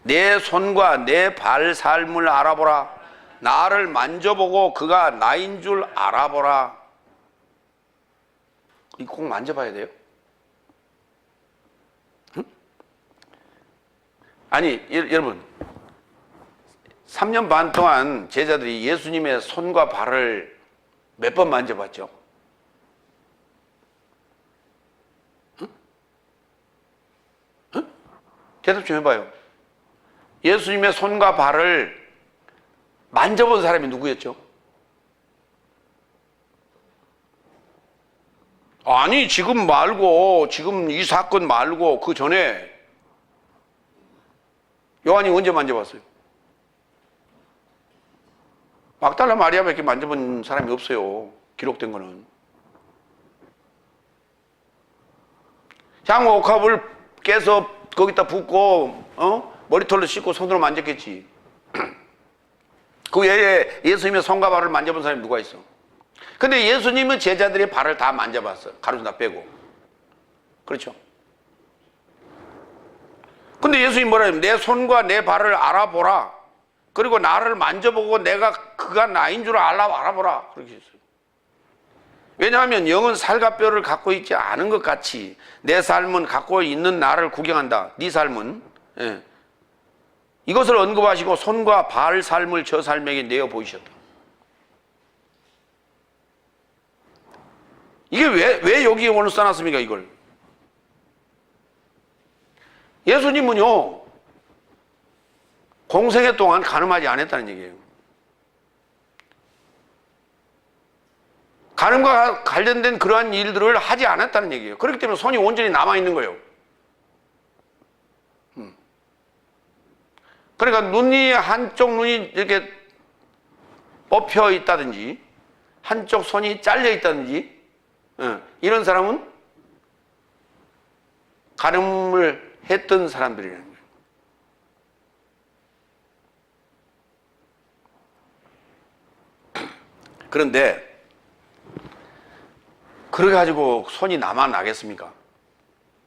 내 손과 내 발 삶을 알아보라. 나를 만져보고 그가 나인 줄 알아보라. 이거 꼭 만져봐야 돼요? 응? 아니 여러분 3년 반 동안 제자들이 예수님의 손과 발을 몇 번 만져봤죠? 응? 응? 대답 좀 해봐요. 예수님의 손과 발을 만져본 사람이 누구였죠? 아니 지금 말고 지금 이 사건 말고 그 전에 요한이 언제 만져봤어요? 막달라 마리아밖에 만져본 사람이 없어요. 기록된 거는. 향후 옥합을 깨서 거기다 붓고 머리털로 씻고 손으로 만졌겠지. 그 외에 예수님의 손과 발을 만져본 사람이 누가 있어? 근데 예수님은 제자들의 발을 다 만져봤어. 가로등 다 빼고. 그렇죠? 근데 예수님이 뭐라 해요? 내 손과 내 발을 알아보라. 그리고 나를 만져보고 그가 나인 줄 알아보라. 그렇게 했어요. 왜냐하면 영은 살과 뼈를 갖고 있지 않은 것 같이 내 삶은 갖고 있는 나를 구경한다. 네 삶은. 예. 이것을 언급하시고 손과 발 삶을 저 삶에게 내어 보이셨다. 이게 왜 여기 오늘 써놨습니까, 이걸? 예수님은요, 공생애 동안 간음하지 않았다는 얘기예요. 간음과 관련된 그러한 일들을 하지 않았다는 얘기예요. 그렇기 때문에 손이 온전히 남아있는 거예요. 그러니까 한쪽 눈이 이렇게 뽑혀 있다든지, 한쪽 손이 잘려 있다든지, 이런 사람은 간음을 했던 사람들이라는 거예요. 그런데, 그래가지고 손이 남아나겠습니까?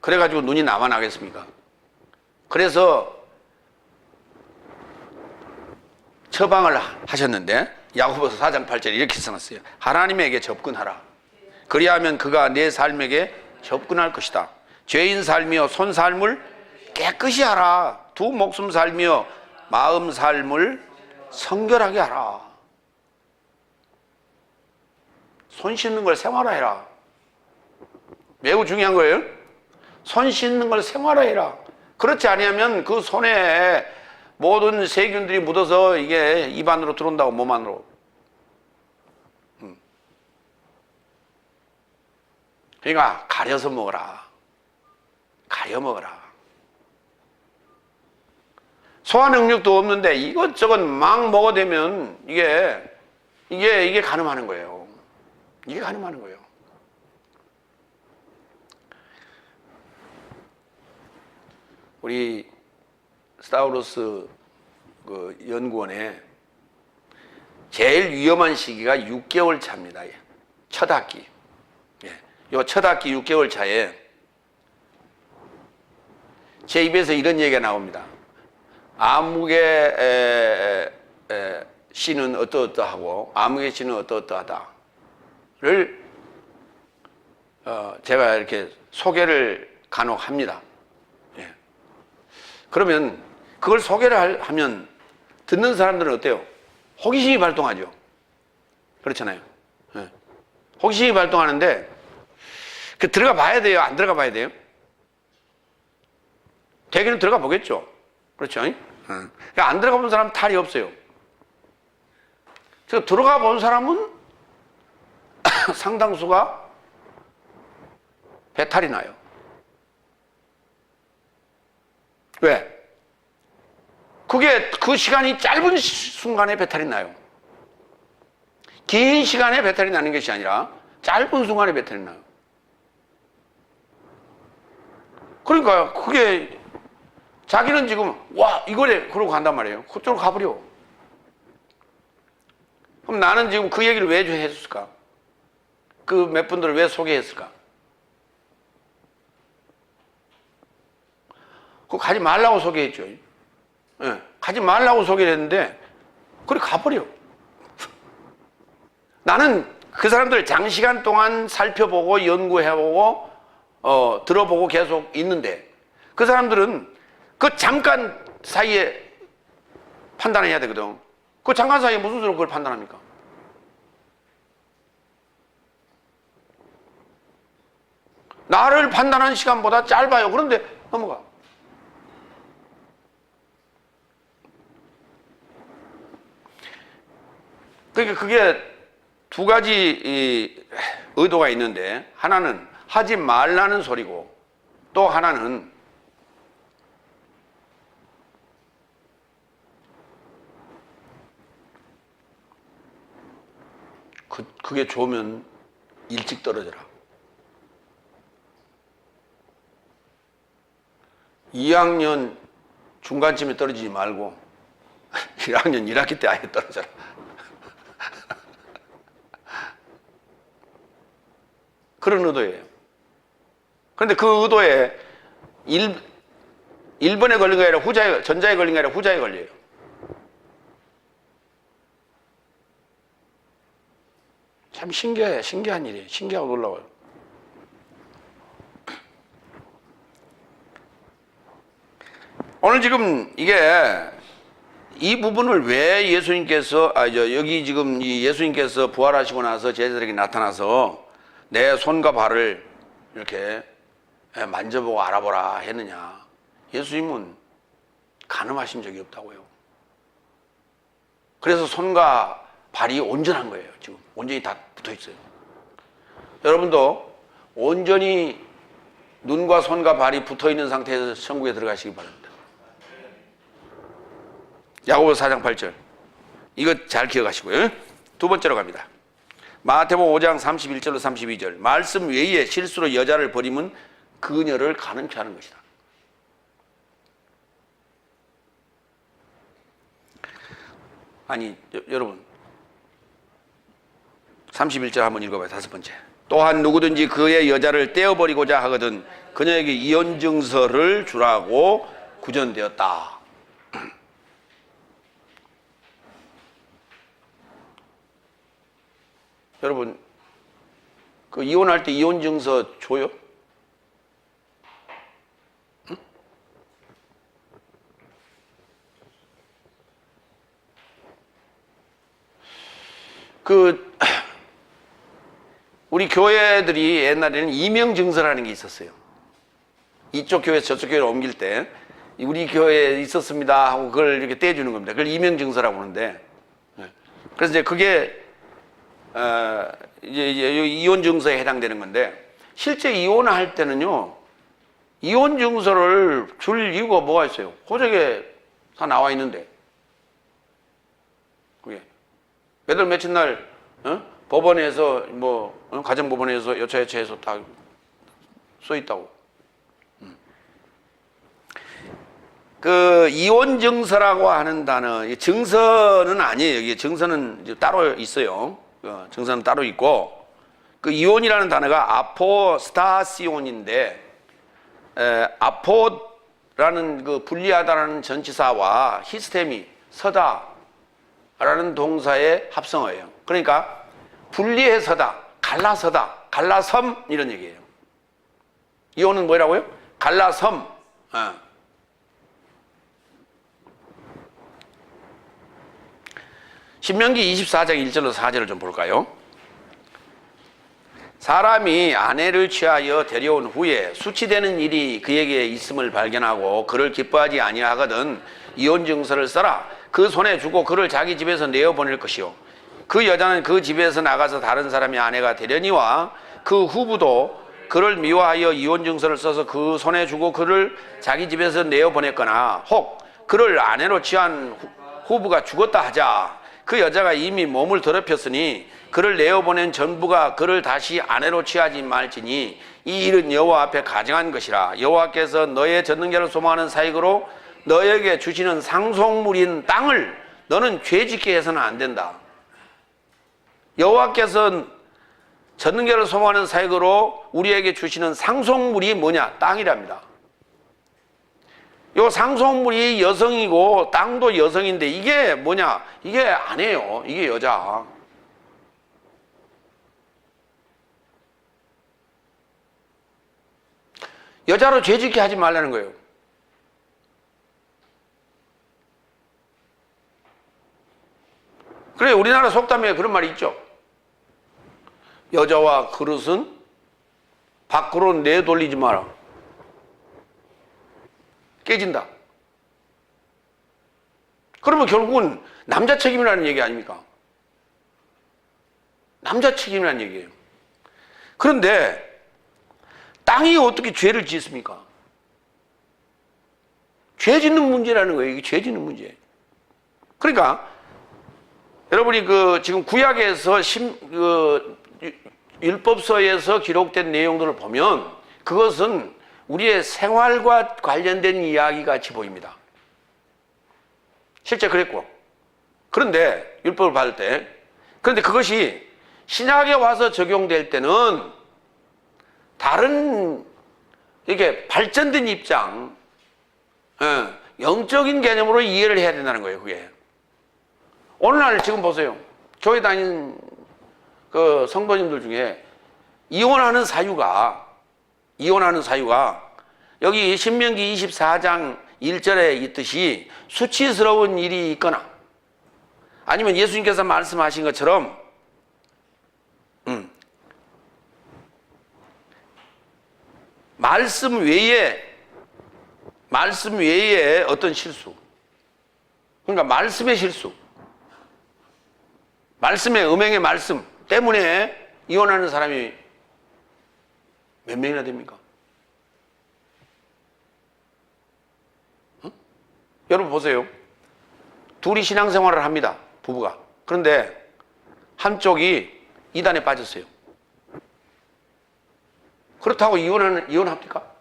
그래가지고 눈이 남아나겠습니까? 그래서 처방을 하셨는데 야고보서 4장 8절에 이렇게 써놨어요. 하나님에게 접근하라. 그리하면 그가 내 삶에게 접근할 것이다. 죄인 삶이여 손 삶을 깨끗이 하라. 두 목숨 삶이여 마음 삶을 성결하게 하라. 손 씻는 걸 생활화해라. 매우 중요한 거예요. 손 씻는 걸 생활화해라. 그렇지 아니하면 그 손에 모든 세균들이 묻어서 이게 입 안으로 들어온다고, 몸 안으로. 그러니까 가려서 먹어라. 가려 먹어라. 소화 능력도 없는데 이것저것 막 먹어대면 이게 가늠하는 거예요. 이게 가늠하는 거예요. 우리 스타우로스 그 연구원에 제일 위험한 시기가 6개월 차입니다. 첫 학기. 요 첫 학기 6개월 차에 제 입에서 이런 얘기가 나옵니다. 아무개 씨는 어떠어떠하고 아무개 씨는 어떠어떠하다를 제가 이렇게 소개를 간혹 합니다. 그러면 그걸 소개를 하면 듣는 사람들은 어때요? 호기심이 발동하죠. 그렇잖아요. 호기심이 발동하는데 그 들어가 봐야 돼요? 안 들어가 봐야 돼요? 대개는 들어가 보겠죠. 그렇죠? 그러니까 안 들어가 본 사람은 탈이 없어요. 그래서 들어가 본 사람은 상당수가 배탈이 나요. 왜? 그게 그 시간이 짧은 순간에 배탈이 나요. 긴 시간에 배탈이 나는 것이 아니라 짧은 순간에 배탈이 나요. 그러니까 그게 자기는 지금 와 이거래 그러고 간단 말이에요. 그쪽으로 가버려. 그럼 나는 지금 그 얘기를 왜 해줬을까? 그 몇 분들을 왜 소개했을까? 그거 가지 말라고 소개했죠. 가지 말라고 소개를 했는데 그래 가버려. 나는 그 사람들 장시간 동안 살펴보고 연구해보고 들어보고 계속 있는데 그 사람들은 그 잠깐 사이에 판단해야 되거든. 그 잠깐 사이에 무슨 수로 그걸 판단합니까? 나를 판단하는 시간보다 짧아요. 그런데 넘어가. 그러니까 그게 두 가지 의도가 있는데 하나는 하지 말라는 소리고 또 하나는 그게 좋으면 일찍 떨어져라. 2학년 중간쯤에 떨어지지 말고 1학년 1학기 때 아예 떨어져라. 그런 의도예요. 그런데 그 의도에 1번에 걸린 게 아니라 전자에 걸린 게 아니라 후자에 걸려요. 참 신기한 일이에요. 신기하고 놀라워요. 오늘 지금 이 부분을 왜 예수님께서, 여기 지금 이 예수님께서 부활하시고 나서 제자들에게 나타나서 내 손과 발을 이렇게 만져보고 알아보라 했느냐. 예수님은 간음하신 적이 없다고요. 그래서 손과 발이 온전한 거예요. 지금 온전히 다 붙어 있어요. 여러분도 온전히 눈과 손과 발이 붙어 있는 상태에서 천국에 들어가시기 바랍니다. 야고보서 4장 8절 이거 잘 기억하시고요. 두 번째로 갑니다. 마태복음 5장 31절로 32절 말씀 외에 실수로 여자를 버리면 그녀를 가늠케 하는 것이다. 아니 여러분 31절 한번 읽어봐요. 다섯 번째. 또한 누구든지 그의 여자를 떼어버리고자 하거든 그녀에게 이혼 증서를 주라고 구전되었다. 여러분, 그 이혼할 때 이혼 증서 줘요? 응? 우리 교회들이 옛날에는 이명 증서라는 게 있었어요. 이쪽 교회에서 저쪽 교회로 옮길 때 우리 교회에 있었습니다 하고 그걸 이렇게 떼주는 겁니다. 그걸 이명 증서라고 하는데, 그래서 이제 그게 이제 이혼 증서에 해당되는 건데, 실제 이혼을 할 때는요, 이혼 증서를 줄 이유가 뭐가 있어요? 호적에 다 나와 있는데, 그게 몇 월 며칠 날 법원에서 가정법원에서 여차여차해서 다 써 있다고. 그 이혼 증서라고 하는 단어, 증서는 아니에요. 이게 증서는 따로 있어요. 증서는 따로 있고, 그 이혼이라는 단어가 아포스타시온인데, 아포라는 그 분리하다라는 전치사와 히스테미, 서다라는 동사의 합성어예요. 그러니까 분리해서다, 갈라서다, 갈라섬 이런 얘기예요. 이혼은 뭐라고요? 갈라섬. 신명기 24장 1절로 4절을 좀 볼까요? 사람이 아내를 취하여 데려온 후에 수치되는 일이 그에게 있음을 발견하고 그를 기뻐하지 아니하거든 이혼 증서를 써라. 그 손에 주고 그를 자기 집에서 내어보낼 것이요, 그 여자는 그 집에서 나가서 다른 사람의 아내가 되려니와 그 후부도 그를 미워하여 이혼 증서를 써서 그 손에 주고 그를 자기 집에서 내어보냈거나, 혹 그를 아내로 취한 후부가 죽었다 하자. 그 여자가 이미 몸을 더럽혔으니 그를 내어보낸 전부가 그를 다시 아내로 취하지 말지니 이 일은 여호와 앞에 가증한 것이라. 여호와께서 너의 젖는결을 소망하는 사익으로 너에게 주시는 상속물인 땅을 너는 죄짓게 해서는 안 된다. 여호와께서 젖는결을 소망하는 사익으로 우리에게 주시는 상속물이 뭐냐? 땅이랍니다. 요 상속물이 여성이고 땅도 여성인데 이게 뭐냐? 이게 아내예요. 이게 여자. 여자로 죄짓게 하지 말라는 거예요. 그래, 우리나라 속담에 그런 말이 있죠. 여자와 그릇은 밖으로 내돌리지 마라. 깨진다. 그러면 결국은 남자 책임이라는 얘기 아닙니까? 남자 책임이라는 얘기예요. 그런데 땅이 어떻게 죄를 짓습니까? 죄 짓는 문제라는 거예요. 이게 죄 짓는 문제. 그러니까 여러분이 지금 구약에서 율법서에서 기록된 내용들을 보면 그것은 우리의 생활과 관련된 이야기 같이 보입니다. 실제 그랬고. 그런데 율법을 받을 때, 그런데 그것이 신약에 와서 적용될 때는 다른 이게 발전된 입장, 영적인 개념으로 이해를 해야 된다는 거예요. 그게 오늘날 지금 보세요. 교회 다니는 그 성도님들 중에 이혼하는 사유가 여기 신명기 24장 1절에 있듯이 수치스러운 일이 있거나 아니면 예수님께서 말씀하신 것처럼 말씀 외에 어떤 실수, 그러니까 말씀의 실수, 말씀의 음행의 말씀 때문에 이혼하는 사람이 몇 명이나 됩니까? 여러분 보세요. 둘이 신앙생활을 합니다. 부부가. 그런데 한쪽이 이단에 빠졌어요. 그렇다고 이혼합니까?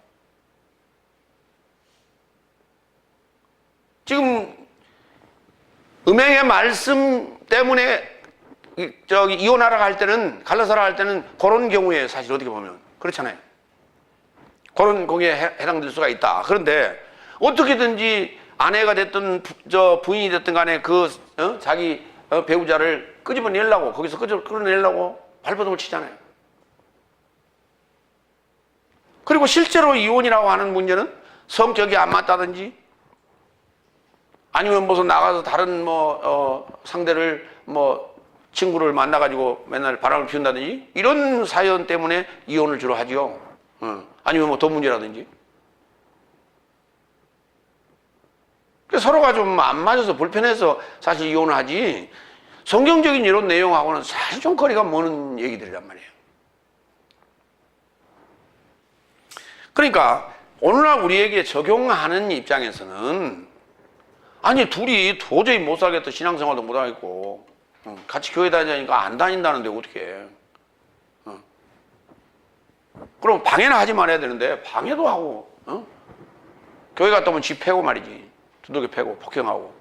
지금 음행의 말씀 때문에 이혼하러 갈 때는, 갈라서라 할 때는 그런 경우에 사실 어떻게 보면 그렇잖아요. 그런 거기에 해당될 수가 있다. 그런데 어떻게든지 아내가 됐든 부인이 됐든 간에 자기 배우자를 끄집어내려고, 거기서 끌어내려고 발버둥을 치잖아요. 그리고 실제로 이혼이라고 하는 문제는 성격이 안 맞다든지 아니면 무슨 나가서 다른 상대를 친구를 만나가지고 맨날 바람을 피운다든지 이런 사연 때문에 이혼을 주로 하지요. 아니면 돈 문제라든지. 서로가 좀 안 맞아서 불편해서 사실 이혼을 하지 성경적인 이런 내용하고는 사실 좀 거리가 먼 얘기들이란 말이에요. 그러니까 오늘날 우리에게 적용하는 입장에서는 아니 둘이 도저히 못 살겠다 신앙생활도 못 하겠고 같이 교회 다니니까 안 다닌다는데 어떻게 해. 그럼 방해는 하지 말아야 되는데 방해도 하고 교회 갔다 오면 집 패고 말이지. 두들겨 패고 폭행하고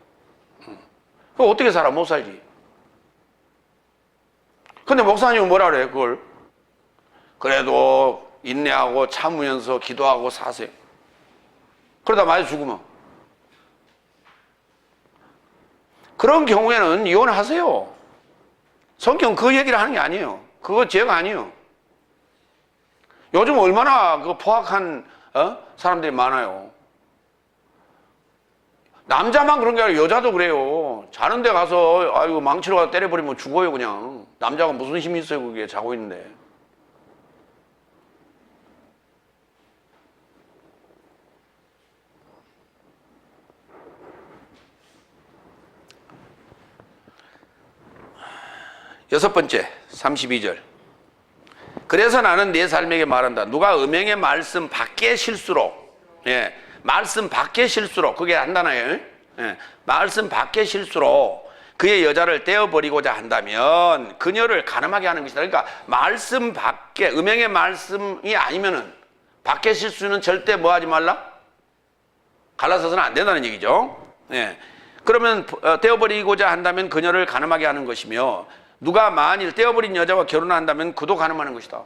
그거 어떻게 살아? 못 살지. 근데 목사님은 뭐라 그래 그걸? 그래도 인내하고 참으면서 기도하고 사세요. 그러다 맞아 죽으면 그런 경우에는 이혼하세요. 성경 그 얘기를 하는 게 아니에요. 그거 죄가 아니에요. 요즘 얼마나 그 포악한 사람들이 많아요. 남자만 그런 게 아니라 여자도 그래요. 자는 데 가서 아이고 망치로 가서 때려버리면 죽어요 그냥. 남자가 무슨 힘이 있어요 그게 자고 있는데. 여섯 번째 32절. 그래서 나는 내 삶에게 말한다. 누가 음행의 말씀 밖의 실수로 말씀 밖의 실수로 그게 한다나요? 말씀 밖의 실수로 그의 여자를 떼어버리고자 한다면 그녀를 간음하게 하는 것이다. 그러니까 말씀 밖에 음행의 말씀이 아니면은 밖의 실수는 절대 뭐 하지 말라? 갈라서서는 안 된다는 얘기죠. 그러면 떼어버리고자 한다면 그녀를 간음하게 하는 것이며 누가 만일 떼어버린 여자와 결혼한다면 그도 간음하는 것이다.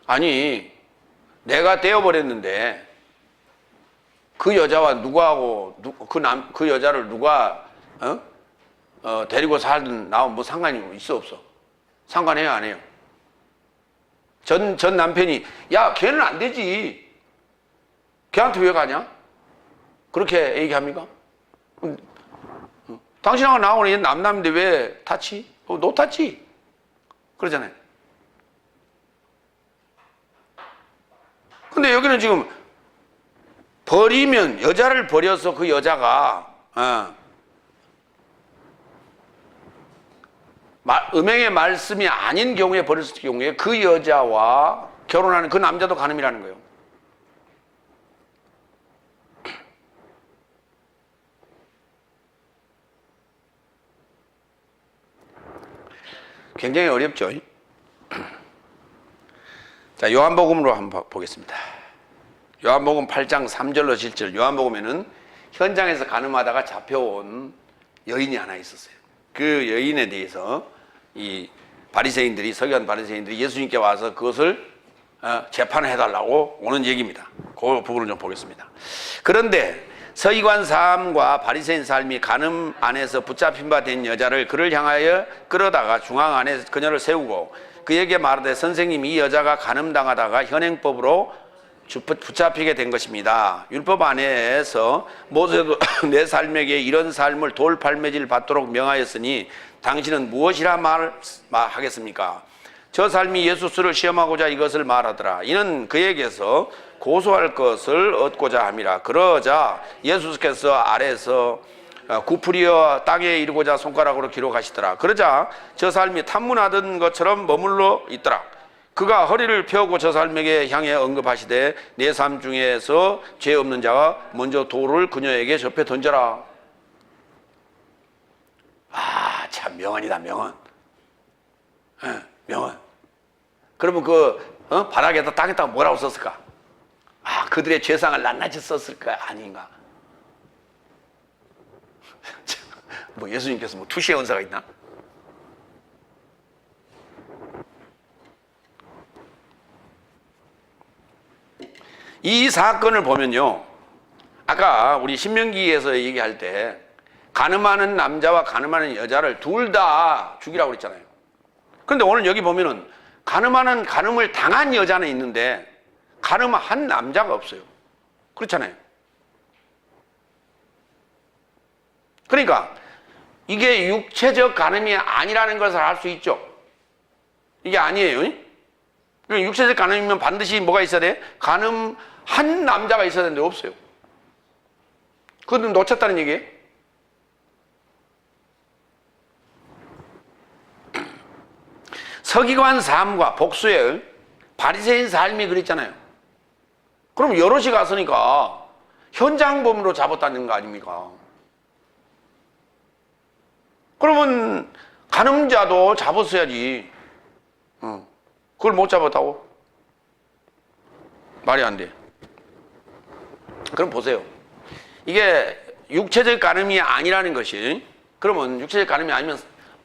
아니 내가 떼어버렸는데 그 여자와 누구하고 그 여자를 누가 데리고 살든 나하고 뭐 상관이 있어 없어? 상관해요 안 해요? 전 남편이 야 걔는 안 되지 걔한테 왜 가냐? 그렇게 얘기합니까? 당신하고 나하고는 남남인데 왜 탔지? 너 탔지? 그러잖아요. 근데 여기는 지금 버리면 여자를 버려서 그 여자가 음행의 말씀이 아닌 경우에 버렸을 경우에 그 여자와 결혼하는 그 남자도 간음이라는 거예요. 굉장히 어렵죠. 자, 요한복음으로 한번 보겠습니다. 요한복음 8장 3절로 7절. 요한복음에는 현장에서 간음하다가 잡혀온 여인이 하나 있었어요. 그 여인에 대해서 이 바리새인들이 서기관 바리새인들이 예수님께 와서 그것을 재판을 해달라고 오는 얘기입니다. 그 부분을 좀 보겠습니다. 그런데 서기관 삶과 바리새인 삶이 간음 안에서 붙잡힌 바 된 여자를 그를 향하여 끌어다가 중앙 안에 그녀를 세우고 그에게 말하되 선생님 이 여자가 간음당하다가 현행법으로 붙잡히게 된 것입니다. 율법 안에서 모세도 내 삶에게 이런 삶을 돌팔매질 받도록 명하였으니 당신은 무엇이라 말하겠습니까? 저 삶이 예수스를 시험하고자 이것을 말하더라. 이는 그에게서 고소할 것을 얻고자 함이라. 그러자 예수께서 아래에서 구풀이어 땅에 이르고자 손가락으로 기록하시더라. 그러자 저 삶이 탐문하던 것처럼 머물러 있더라. 그가 허리를 펴고 저 삶에게 향해 언급하시되 내 삶 중에서 죄 없는 자가 먼저 돌을 그녀에게 접해 던져라. 참 명언이다 명언. 명언. 그러면 바닥에다 땅에다가 뭐라고 썼을까? 그들의 죄상을 낱낱이 썼을까? 아닌가? 뭐 예수님께서 뭐 투시의 은사가 있나? 이 사건을 보면요, 아까 우리 신명기에서 얘기할 때 간음하는 남자와 간음하는 여자를 둘 다 죽이라고 그랬잖아요. 그런데 오늘 여기 보면은 간음을 당한 여자는 있는데 간음한 남자가 없어요. 그렇잖아요. 그러니까 이게 육체적 간음이 아니라는 것을 알 수 있죠. 이게 아니에요. 육체적 간음이면 반드시 뭐가 있어야 돼? 간음한 남자가 있어야 되는데 없어요. 그건 놓쳤다는 얘기예요. 서기관 삶과 복수의 바리새인 삶이 그랬잖아요. 그럼 여럿이 갔으니까 현장범으로 잡았다는 거 아닙니까? 그러면 간음자도 잡았어야지. 그걸 못 잡았다고? 말이 안 돼. 그럼 보세요. 이게 육체적 간음이 아니라는 것이, 그러면 육체적 간음이 아니면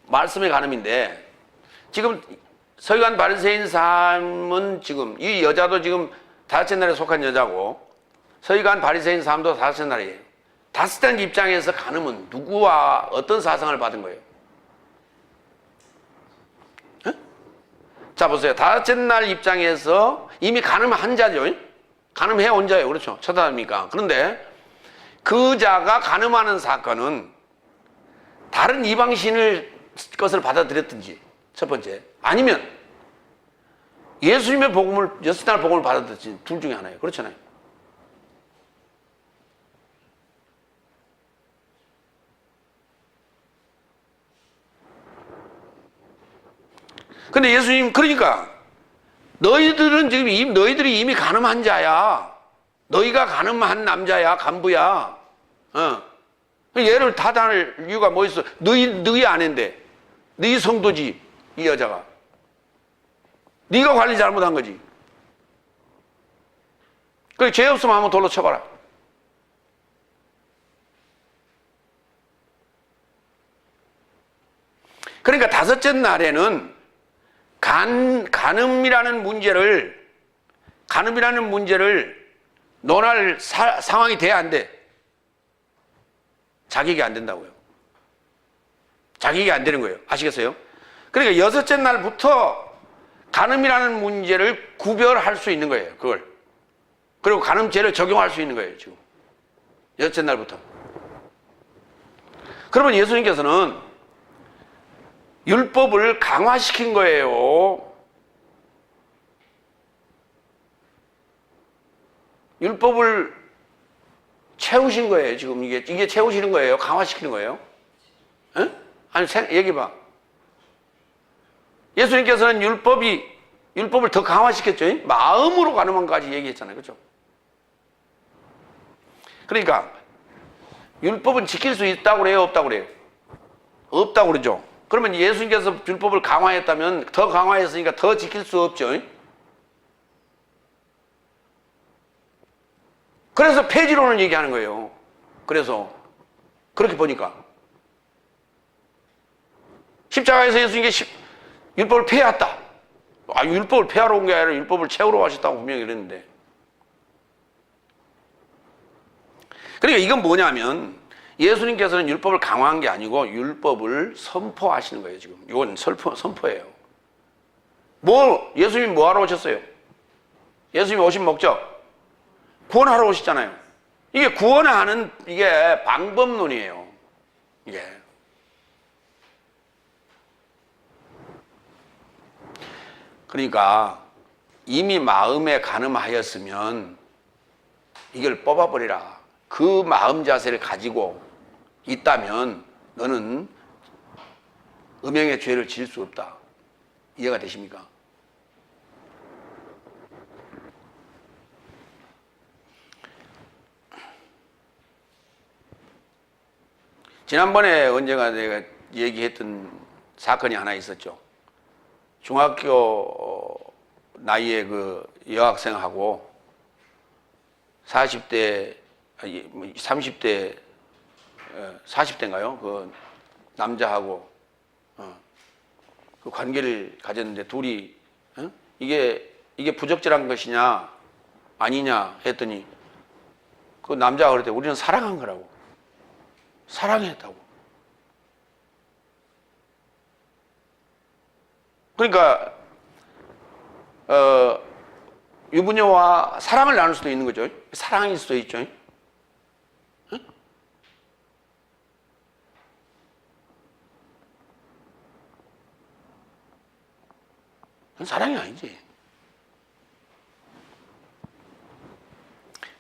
말씀의 간음인데, 지금 서기관 바리새인 삶은 지금 이 여자도 지금 다섯째 날에 속한 여자고 서기관 바리새인 삶도 다섯째 날이에요. 다섯째 날 입장에서 간음은 누구와 어떤 사상을 받은 거예요? 자 보세요. 다섯째 날 입장에서 이미 간음한 자죠. 간음해 온 자예요. 그렇죠? 쳐다닙니까? 그런데 그 자가 간음하는 사건은 다른 이방신을 것을 받아들였든지 첫 번째, 아니면 예수님의 복음을 여섯 날 복음을 받아들였든지 둘 중에 하나예요. 그렇잖아요. 근데 예수님, 그러니까 너희들은 지금 너희들이 이미 간음한 자야. 너희가 간음한 남자야, 간부야. 얘를 타단할 이유가 뭐 있어? 너희 아내인데, 너희 성도지, 이 여자가. 네가 관리 잘못한 거지. 그래, 죄 없으면 한번 돌로 쳐봐라. 그러니까 다섯째 날에는 간음이라는 문제를 논할 상황이 돼야 안 돼. 자격이 안 된다고요. 자격이 안 되는 거예요. 아시겠어요? 그러니까 여섯째 날부터 간음이라는 문제를 구별할 수 있는 거예요. 그걸. 그리고 간음죄를 적용할 수 있는 거예요. 지금. 여섯째 날부터. 그러면 예수님께서는 율법을 강화시킨 거예요. 율법을 채우신 거예요. 지금 이게 채우시는 거예요. 강화시키는 거예요. 에? 아니, 얘기해봐. 예수님께서는 율법을 더 강화시켰죠. 마음으로 가는 것까지 얘기했잖아요. 그렇죠? 그러니까 율법은 지킬 수 있다고 그래요? 없다고 그래요? 없다고 그러죠. 그러면 예수님께서 율법을 강화했다면 더 강화했으니까 더 지킬 수 없죠. 그래서 폐지론을 얘기하는 거예요. 그래서 그렇게 보니까 십자가에서 예수님께 율법을 폐했다. 율법을 폐하러 온 게 아니라 율법을 채우러 가셨다고 분명히 그랬는데. 그러니까 이건 뭐냐면 예수님께서는 율법을 강화한 게 아니고 율법을 선포하시는 거예요. 지금 이건 선포예요. 예수님이 뭐 하러 오셨어요? 예수님이 오신 목적 구원하러 오셨잖아요. 이게 구원하는 이게 방법론이에요. 이게 그러니까 이미 마음에 간음하였으면 이걸 뽑아버리라. 그 마음 자세를 가지고 있다면 너는 음행의 죄를 지을 수 없다. 이해가 되십니까? 지난번에 언젠가 내가 얘기했던 사건이 하나 있었죠. 중학교 나이에 그 여학생하고 40대, 30대, 40대인가요? 그 남자하고 그 관계를 가졌는데 둘이 이게 부적절한 것이냐 아니냐 했더니 그 남자가 그랬대. 우리는 사랑한 거라고. 사랑했다고. 그러니까 유부녀와 사랑을 나눌 수도 있는 거죠. 사랑일 수도 있죠. 응? 사랑이 아니지.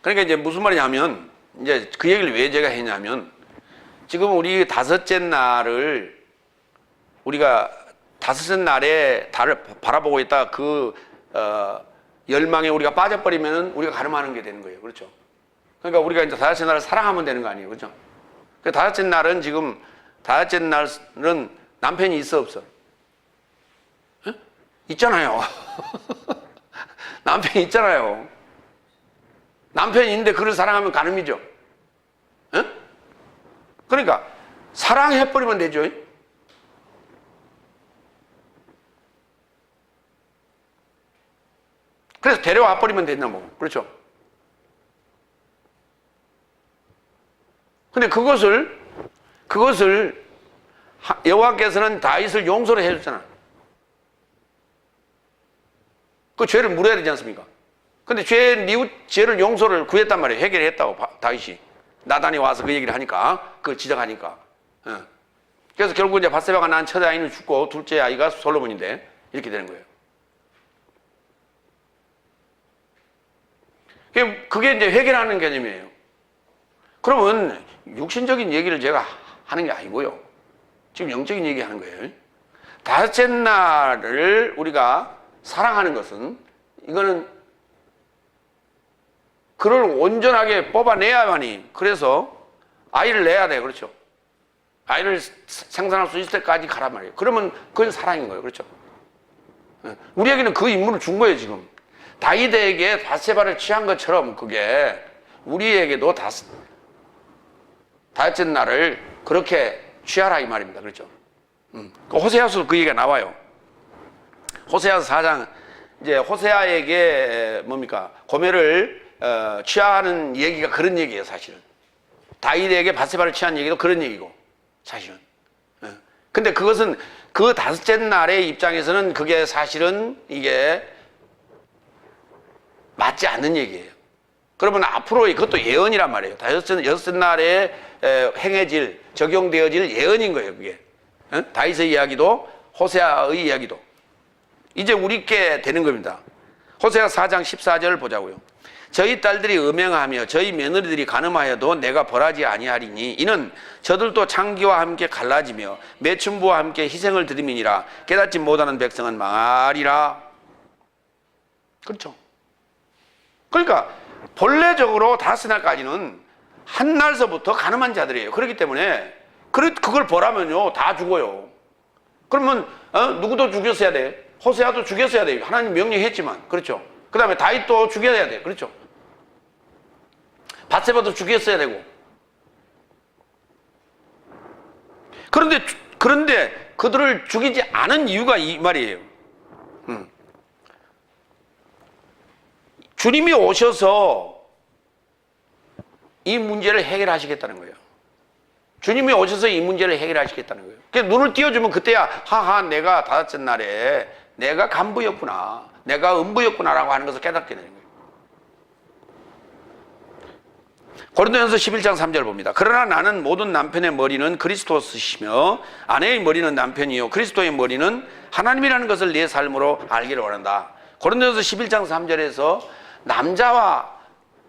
그러니까 이제 무슨 말이냐면, 이제 그 얘기를 왜 제가 했냐면, 지금 우리 다섯째 날을 우리가 다섯째 날에 달을 바라보고 있다 그 열망에 우리가 빠져버리면 우리가 가늠하는 게 되는 거예요. 그렇죠? 그러니까 우리가 이제 다섯째 날을 사랑하면 되는 거 아니에요. 그렇죠? 그 다섯째 날은 지금 다섯째 날은 남편이 있어 없어? 에? 있잖아요. 남편이 있잖아요. 남편이 있는데 그를 사랑하면 가늠이죠. 에? 그러니까 사랑해버리면 되죠. 그래서 데려와 버리면 된다 뭐. 그렇죠? 근데 그것을 여호와께서는 다윗을 용서를 해줬잖아. 그 죄를 물어야 되지 않습니까? 근데 죄를 용서를 구했단 말이에요. 해결했다고 다윗이. 나단이 와서 그 얘기를 하니까, 그걸 지적하니까. 그래서 결국 이제 밧세바가 낳은 첫째 아이는 죽고 둘째 아이가 솔로몬인데 이렇게 되는 거예요. 그게 이제 해결하는 개념이에요. 그러면 육신적인 얘기를 제가 하는 게 아니고요. 지금 영적인 얘기 하는 거예요. 다섯째 날을 우리가 사랑하는 것은, 이거는 그를 온전하게 뽑아내야만이, 그래서 아이를 내야 돼. 그렇죠? 아이를 생산할 수 있을 때까지 가란 말이에요. 그러면 그건 사랑인 거예요. 그렇죠? 우리에게는 그 임무를 준 거예요, 지금. 다윗에게 밧세바를 취한 것처럼 그게 우리에게도 다섯째 날을 그렇게 취하라 이 말입니다. 그렇죠? 호세아서도 그 얘기가 나와요. 호세아서 4장, 이제 호세아에게 뭡니까? 고멜을 취하는 얘기가 그런 얘기예요, 사실은. 다윗에게 밧세바를 취한 얘기도 그런 얘기고, 사실은. 근데 그것은 그 다섯째 날의 입장에서는 그게 사실은 이게 맞지 않는 얘기예요. 그러면 앞으로 그것도 예언이란 말이에요. 여섯째 날에 행해질, 적용되어질 예언인 거예요, 그게. 다윗의 이야기도 호세아의 이야기도. 이제 우리께 되는 겁니다. 호세아 4장 14절을 보자고요. 저희 딸들이 음행하며 저희 며느리들이 간음하여도 내가 벌하지 아니하리니 이는 저들도 창기와 함께 갈라지며 매춘부와 함께 희생을 드림이니라. 깨닫지 못하는 백성은 망하리라. 그렇죠? 그러니까 본래적으로 다섯 날까지는 한 날서부터 가늠한 자들이에요. 그렇기 때문에 그걸 벌하면요 다 죽어요. 그러면 누구도 죽였어야 돼. 호세아도 죽였어야 돼요. 하나님 명령했지만. 그렇죠? 그 다음에 다윗도 죽여야 돼. 그렇죠? 밧세바도 죽였어야 되고. 그런데 그들을 죽이지 않은 이유가 이 말이에요. 주님이 오셔서 이 문제를 해결하시겠다는 거예요. 주님이 오셔서 이 문제를 해결하시겠다는 거예요. 그래서 눈을 띄워주면 그때야 하하 내가 다섯째 날에 내가 간부였구나, 내가 음부였구나라고 하는 것을 깨닫게 되는 거예요. 고린도전서 11장 3절 봅니다. 그러나 나는 모든 남편의 머리는 그리스도시며 아내의 머리는 남편이요 그리스도의 머리는 하나님이라는 것을 내 삶으로 알기를 원한다. 고린도전서 11장 3절에서 남자와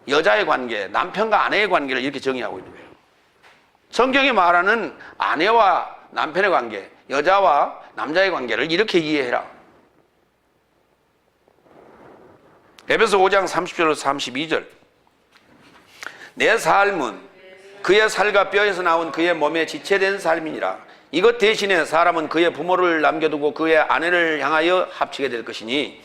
여자의 관계, 남편과 아내의 관계를 이렇게 정의하고 있는 거예요. 성경이 말하는 아내와 남편의 관계, 여자와 남자의 관계를 이렇게 이해해라. 에베소 5장 30절로 32절. 내 삶은 그의 살과 뼈에서 나온 그의 몸에 지체된 삶이니라. 이것 대신에 사람은 그의 부모를 남겨두고 그의 아내를 향하여 합치게 될 것이니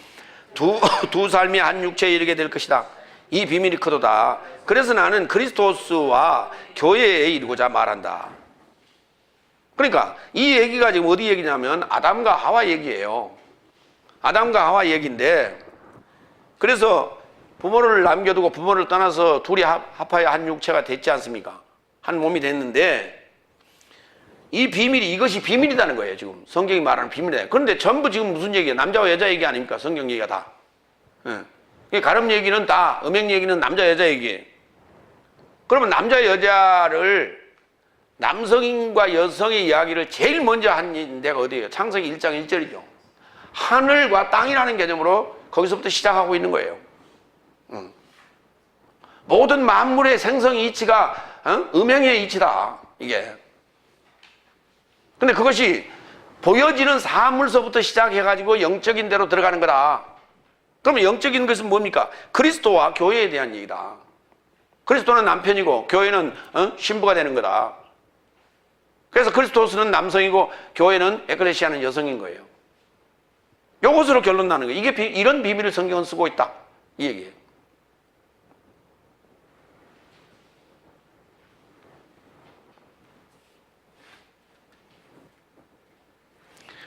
두 삶이 한 육체에 이르게 될 것이다. 이 비밀이 크도다. 그래서 나는 그리스도스와 교회에 이르고자 말한다. 그러니까 이 얘기가 지금 어디 얘기냐면 아담과 하와 얘기예요. 아담과 하와 얘기인데, 그래서 부모를 남겨두고 부모를 떠나서 둘이 합하여 한 육체가 됐지 않습니까? 한 몸이 됐는데 이 비밀이 이것이 비밀이라는 거예요. 지금 성경이 말하는 비밀이다. 그런데 전부 지금 무슨 얘기예요? 남자와 여자 얘기 아닙니까? 성경 얘기가 다. 가름 얘기는 다 음행 얘기는 남자 여자 얘기예요. 그러면 남자 여자를 남성과 여성의 이야기를 제일 먼저 한 데가 어디예요? 창세기 1장 1절이죠. 하늘과 땅이라는 개념으로 거기서부터 시작하고 있는 거예요. 모든 만물의 생성의 이치가 음행의 이치다. 이게. 근데 그것이 보여지는 사물서부터 시작해가지고 영적인 데로 들어가는 거다. 그러면 영적인 것은 뭡니까? 그리스도와 교회에 대한 얘기다. 그리스도는 남편이고 교회는 신부가 되는 거다. 그래서 그리스도스는 남성이고 교회는 에클레시아는 여성인 거예요. 이것으로 결론 나는 거예요. 이게 이런 비밀을 성경은 쓰고 있다. 이 얘기예요.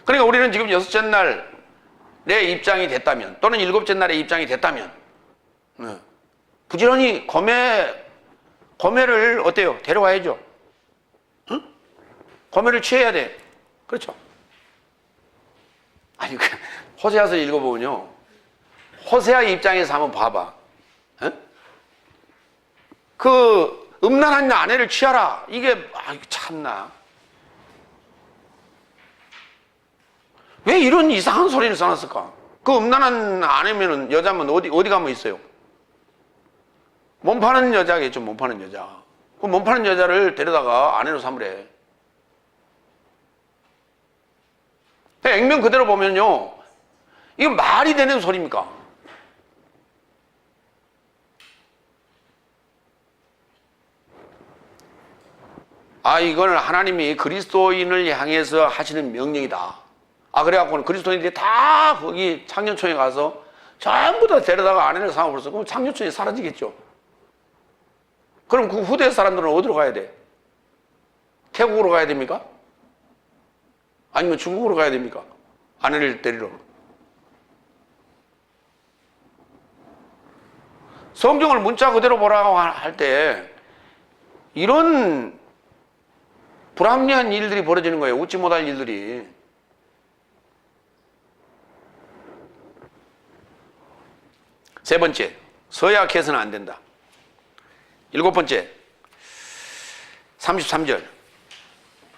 그러니까 우리는 지금 여섯째 날에 입장이 됐다면 또는 일곱째 날에 입장이 됐다면 부지런히 고매를 어때요? 데려와야죠. 응? 고매를 취해야 돼. 그렇죠? 아니 호세아서 읽어보면요. 호세아 입장에서 한번 봐봐. 그 음란한 아내를 취하라. 이게 참나. 왜 이런 이상한 소리를 써놨을까? 그 음란한 아내면은 여자면 어디 가면 있어요? 몸 파는 여자겠죠. 몸 파는 여자. 그 몸 파는 여자를 데려다가 아내로 삼으래. 액면 그대로 보면요. 이거 말이 되는 소리입니까? 이거는 하나님이 그리스도인을 향해서 하시는 명령이다. 그래갖고는 그리스도인들이 다 거기 창녀촌에 가서 전부 다 데려다가 아내를 삼아버렸어. 그럼 창녀촌이 사라지겠죠. 그럼 그 후대 사람들은 어디로 가야 돼? 태국으로 가야 됩니까? 아니면 중국으로 가야 됩니까? 아내를 데리러. 성경을 문자 그대로 보라고 할 때 이런 불합리한 일들이 벌어지는 거예요. 웃지 못할 일들이. 세 번째, 서약해서는 안 된다. 일곱 번째, 33절.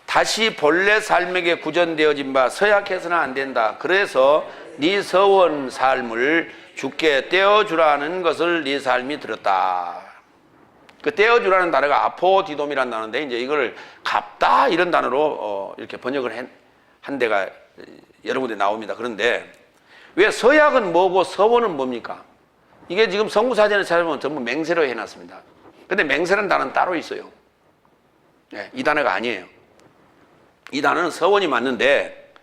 다시 본래 삶에게 구전되어진 바 서약해서는 안 된다. 그래서 네 서원 삶을 주께 떼어주라는 것을 네 삶이 들었다. 그 떼어주라는 단어가 아포디돔이라는 단어인데 이제 이걸 갚다 이런 단어로 이렇게 번역을 한 데가 여러 군데 나옵니다. 그런데 왜 서약은 뭐고 서원은 뭡니까? 이게 지금 성구사전에 찾아보면 전부 맹세로 해놨습니다. 근데 맹세라는 단어는 따로 있어요. 네, 이 단어가 아니에요. 이 단어는 서원이 맞는데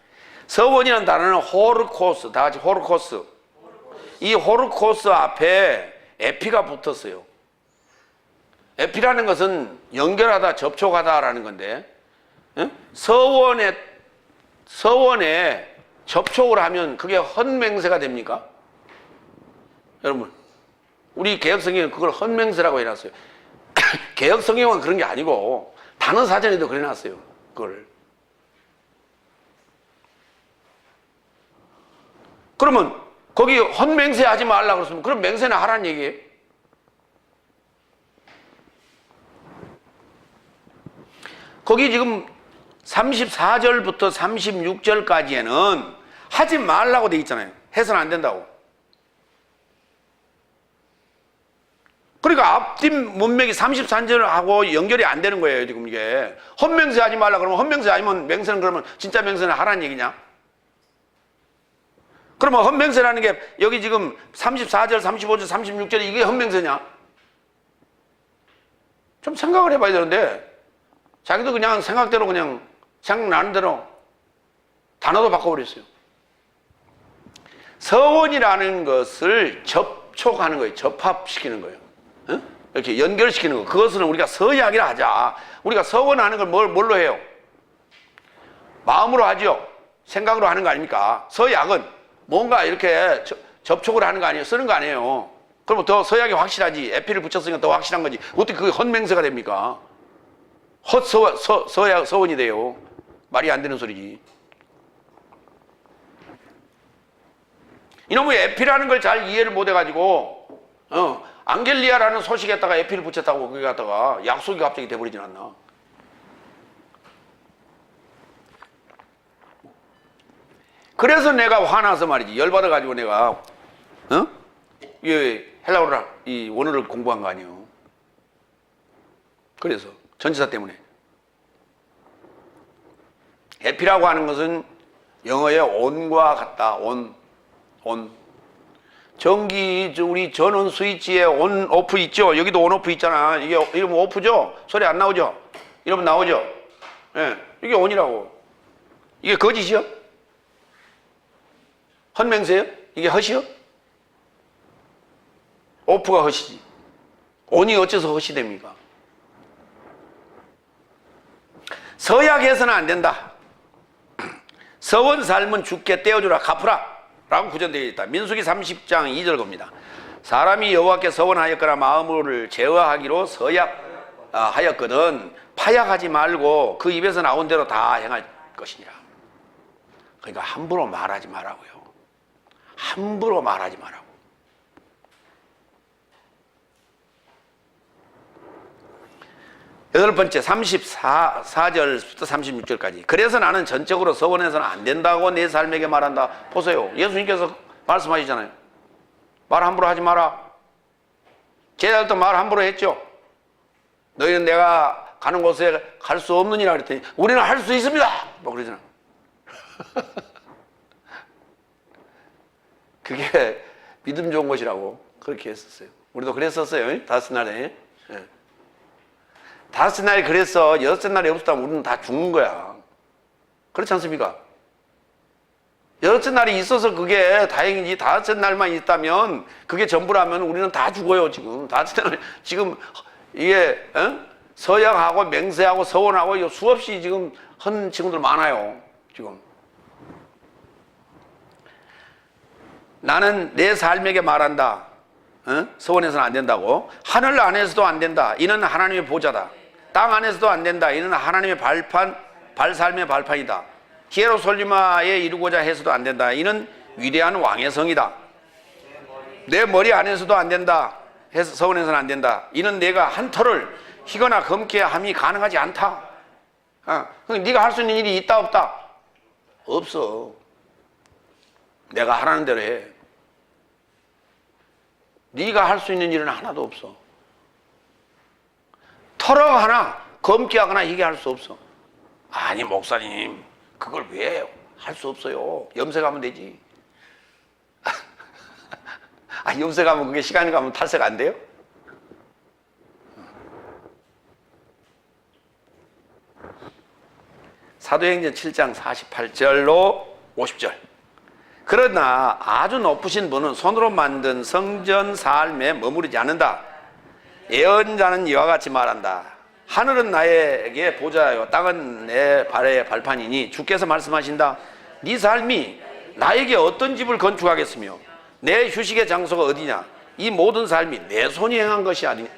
서원이라는 단어는 호르코스, 다 같이 호르코스. 이 호르코스 앞에 에피가 붙었어요. 에피라는 것은 연결하다, 접촉하다라는 건데 서원에 접촉을 하면 그게 헌맹세가 됩니까? 여러분, 우리 개혁성경은 그걸 헌맹세라고 해놨어요. 개혁성경은 그런 게 아니고 단어사전에도 그래놨어요. 그걸. 그러면 거기 헌맹세 하지 말라고 그랬으면 그럼 맹세는 하라는 얘기예요? 거기 지금 34절부터 36절까지에는 하지 말라고 돼 있잖아요. 해서는 안 된다고. 그러니까 앞뒤 문맥이 33절하고 연결이 안 되는 거예요. 지금 이게 헌맹세 하지 말라 그러면 헌맹세 아니면 맹세는 그러면 진짜 맹세는 하라는 얘기냐? 그러면 헌맹세라는 게 여기 지금 34절, 35절, 36절에 이게 헌맹세냐? 좀 생각을 해봐야 되는데 자기도 그냥 생각대로 그냥 생각나는 대로 단어도 바꿔버렸어요. 서원이라는 것을 접촉하는 거예요. 접합시키는 거예요. 이렇게 연결시키는 거. 그것은 우리가 서약이라 하자. 우리가 서원하는 걸 뭘로 해요? 마음으로 하죠. 생각으로 하는 거 아닙니까? 서약은 뭔가 이렇게 접촉을 하는 거 아니에요? 쓰는 거 아니에요? 그러면 더 서약이 확실하지. 에피를 붙였으니까 더 확실한 거지. 어떻게 그게 헛맹세가 됩니까? 서원이 돼요. 말이 안 되는 소리지. 이놈의 에피라는 걸 잘 이해를 못 해가지고, 앙겔리아라는 소식에다가 에피를 붙였다고 그게 갖다가 약속이 갑자기 돼버리진 않나. 그래서 내가 화나서 말이지. 열받아가지고 내가, 이 헬라어를, 이 원어를 공부한 거 아니에요. 그래서, 전치사 때문에. 에피라고 하는 것은 영어의 on과 같다. on. 전기, 우리 전원 스위치에 on, off 있죠? 여기도 on, off 있잖아. 이러면 off죠? 소리 안 나오죠? 이러면 나오죠? 예, 이게 on이라고. 이게 거짓이요? 헛맹세요? 이게 헛이요? off가 헛이지. on이 어째서 헛이 됩니까? 서약해서는 안 된다. 서원 삶은 주께 떼어주라 갚으라 라고 구전되어 있다. 민수기 30장 2절 겁니다. 사람이 여호와께 서원하였거나 마음을 제어하기로 서약하였거든 파약하지 말고 그 입에서 나온 대로 다 행할 것이니라. 그러니까 함부로 말하지 말라고요. 함부로 말하지 말라고. 여덟 번째 34절부터 36절까지. 그래서 나는 전적으로 서원해서는 안 된다고 내 삶에게 말한다. 보세요. 예수님께서 말씀하시잖아요. 말 함부로 하지 마라. 제자들도 말 함부로 했죠. 너희는 내가 가는 곳에 갈 수 없느니라 그랬더니 우리는 할 수 있습니다. 뭐 그러잖아. 그게 믿음 좋은 것이라고 그렇게 했었어요. 우리도 그랬었어요. 다섯 날에. 다섯 날에 그래서 여섯 날에 없었다면 우리는 다 죽는 거야. 그렇지 않습니까? 여섯 날이 있어서 그게 다행이지. 다섯 날만 있다면 그게 전부라면 우리는 다 죽어요. 지금 다섯 날 지금 이게 서약하고 맹세하고 서원하고 수없이 지금 한 친구들 많아요. 지금 나는 내 삶에게 말한다. 서원해서는 안 된다고. 하늘 안에서도 안 된다. 이는 하나님의 보좌다. 땅 안에서도 안 된다. 이는 하나님의 발삶의 발판이다. 히에로솔리마에 이루고자 해서도 안 된다. 이는 위대한 왕의 성이다. 내 머리 안에서도 안 된다. 해서 서원해서는 안 된다. 이는 내가 한 털을 희거나 검게 함이 가능하지 않다. 네가 할 수 있는 일이 있다 없다? 없어. 내가 하라는 대로 해. 네가 할 수 있는 일은 하나도 없어. 털어 하나 검게 하거나 이게 할 수 없어. 아니 목사님 그걸 왜 해요? 할 수 없어요. 염색하면 되지. 염색하면 그게 시간이 가면 탈색 안 돼요? 사도행전 7장 48절로 50절. 그러나 아주 높으신 분은 손으로 만든 성전 삶에 머무르지 않는다. 예언자는 이와 같이 말한다. 하늘은 나에게 보좌요 땅은 내 발의 발판이니 주께서 말씀하신다. 네 삶이 나에게 어떤 집을 건축하겠으며 내 휴식의 장소가 어디냐. 이 모든 삶이 내 손이 행한 것이 아니냐.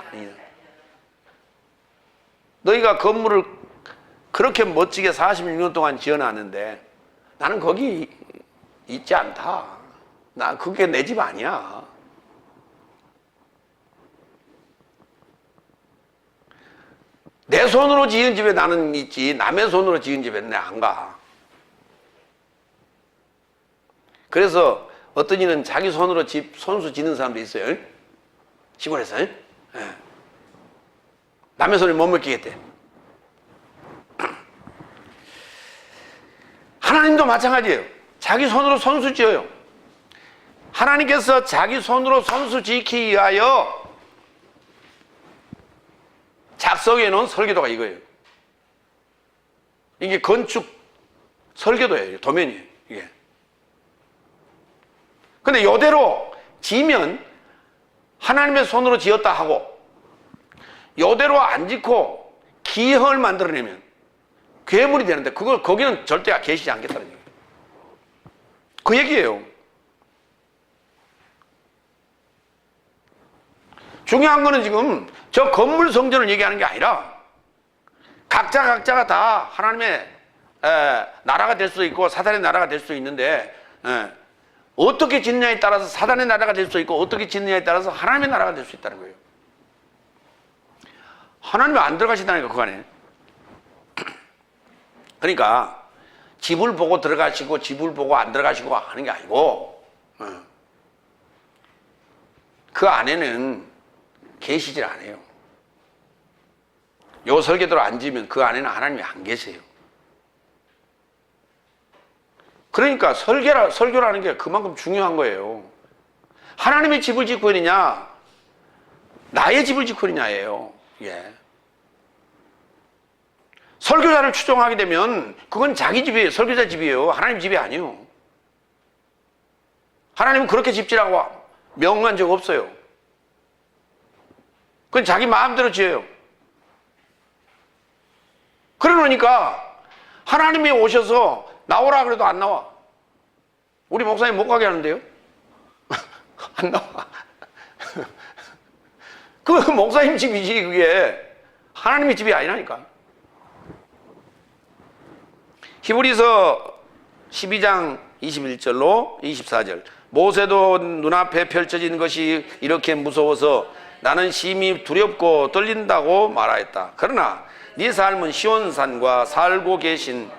너희가 건물을 그렇게 멋지게 46년 동안 지어놨는데 나는 거기 있지 않다. 나 그게 내 집 아니야. 내 손으로 지은 집에 나는 있지 남의 손으로 지은 집에 내 안 가. 그래서 어떤 이는 자기 손으로 집 손수 지는 사람도 있어요. 시골에서. 남의 손에 못 맡기겠대. 하나님도 마찬가지예요. 자기 손으로 손수 지어요. 하나님께서 자기 손으로 손수 지기 위하여 작성해 놓은 설계도가 이거예요. 이게 건축 설계도예요. 도면이에요. 이게. 근데 이대로 지면 하나님의 손으로 지었다 하고 이대로 안 짓고 기형을 만들어내면 괴물이 되는데 그걸 거기는 절대 계시지 않겠다는 얘기예요. 그 얘기예요. 중요한 거는 지금 저 건물 성전을 얘기하는 게 아니라 각자가 다 하나님의 나라가 될 수도 있고 사단의 나라가 될 수도 있는데 어떻게 짓느냐에 따라서 사단의 나라가 될 수 있고 어떻게 짓느냐에 따라서 하나님의 나라가 될 수 있다는 거예요. 하나님이 안 들어가신다니까 그 안에. 그러니까 집을 보고 들어가시고 집을 보고 안 들어가시고 하는 게 아니고 그 안에는 계시질 않아요. 요 설계도로 앉으면 그 안에는 하나님이 안 계세요. 그러니까 설교라는 게 그만큼 중요한 거예요. 하나님의 집을 짓고 있느냐 나의 집을 짓고 있느냐예요. 예. 설교자를 추종하게 되면 그건 자기 집이에요. 설교자 집이에요. 하나님 집이 아니에요. 하나님은 그렇게 집지라고 명한 적 없어요. 그건 자기 마음대로 지어요. 그러니까 하나님이 오셔서 나오라 그래도 안 나와. 우리 목사님 못 가게 하는데요? 안 나와. 그 목사님 집이지 그게 하나님의 집이 아니라니까. 히브리서 12장 21절로 24절 모세도 눈앞에 펼쳐진 것이 이렇게 무서워서 나는 심히 두렵고 떨린다고 말하였다. 그러나 네 삶은 시온산과 살고 계신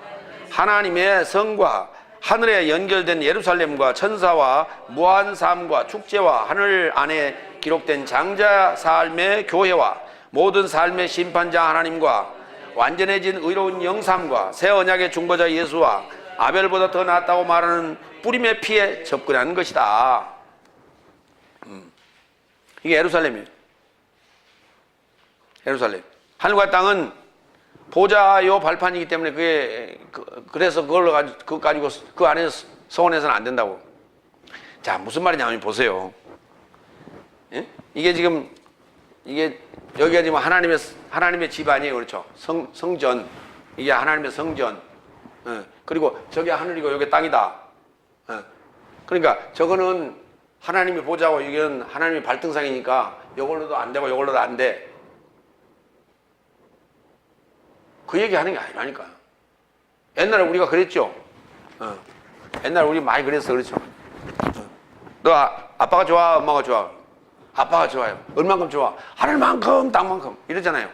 하나님의 성과 하늘에 연결된 예루살렘과 천사와 무한 삶과 축제와 하늘 안에 기록된 장자 삶의 교회와 모든 삶의 심판자 하나님과 완전해진 의로운 영삼과 새 언약의 중보자 예수와 아벨보다 더 낫다고 말하는 뿌림의 피에 접근하는 것이다. 이게 예루살렘이에요. 예루살렘. 하늘과 땅은 보좌요 발판이기 때문에 그래서 그걸로 가지고 그 안에서 서원해서는 안 된다고. 자, 무슨 말이냐면 보세요. 예? 이게 지금 여기가 지금 하나님의 집 아니에요, 그렇죠? 성전. 이게 하나님의 성전. 그리고 저기 하늘이고 여기 땅이다. 그러니까 저거는 하나님이 보좌고 이건 하나님의 발등상이니까 이걸로도 안 되고 이걸로도 안 돼. 그 얘기 하는 게 아니라니까. 옛날에 우리가 그랬죠. 옛날에 우리 많이 그랬어, 그렇죠? 너 아빠가 좋아, 엄마가 좋아? 아빠가 좋아요. 얼만큼 좋아? 하늘만큼, 땅만큼 이러잖아요.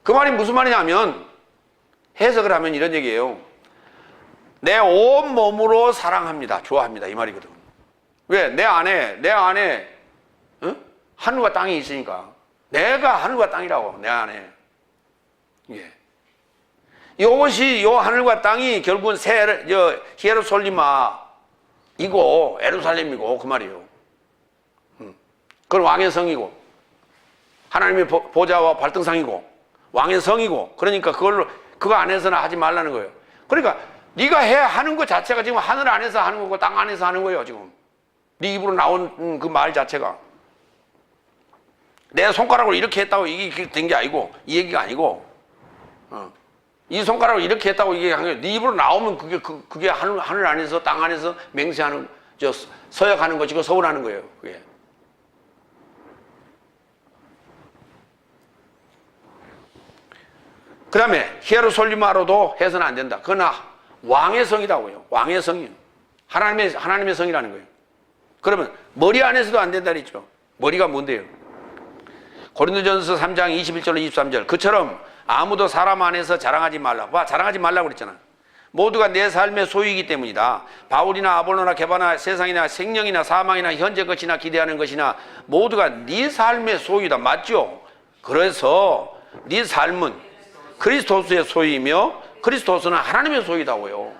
그 말이 무슨 말이냐면 해석을 하면 이런 얘기예요. 내 온 몸으로 사랑합니다. 좋아합니다. 이 말이거든. 왜? 내 안에 하늘과 땅이 있으니까. 내가 하늘과 땅이라고, 내 안에. 예. 이것이, 요 하늘과 땅이 결국은 히에로솔리마, 이고, 예루살렘이고, 그 말이에요. 그건 왕의 성이고, 하나님의 보좌와 발등상이고, 왕의 성이고, 그러니까 그거 안에서는 하지 말라는 거예요. 그러니까, 네가 하는 것 자체가 지금 하늘 안에서 하는 거고, 땅 안에서 하는 거예요, 지금. 네 입으로 나온 그 말 자체가. 내 손가락으로 이렇게 했다고 이게 된 게 아니고, 이 얘기가 아니고, 이 손가락으로 이렇게 했다고 이게 한 게, 네 입으로 나오면 그게 하늘 안에서, 땅 안에서 맹세하는, 서약하는 것이고, 서운하는 거예요, 그게. 그 다음에, 히에로솔리마로도 해서는 안 된다. 그러나, 왕의 성이라고요. 왕의 성이에요. 하나님의 성이라는 거예요. 그러면, 머리 안에서도 안 된다 그랬죠. 머리가 뭔데요? 고린도전서 3장 21절로 23절. 그처럼 아무도 사람 안에서 자랑하지 말라. 봐, 자랑하지 말라고 그랬잖아. 모두가 내 삶의 소유이기 때문이다. 바울이나 아볼로나 게바나 세상이나 생명이나 사망이나 현재 것이나 기대하는 것이나 모두가 네 삶의 소유다. 맞죠? 그래서 네 삶은 그리스도스의 소유이며 그리스도스는 하나님의 소유다고요.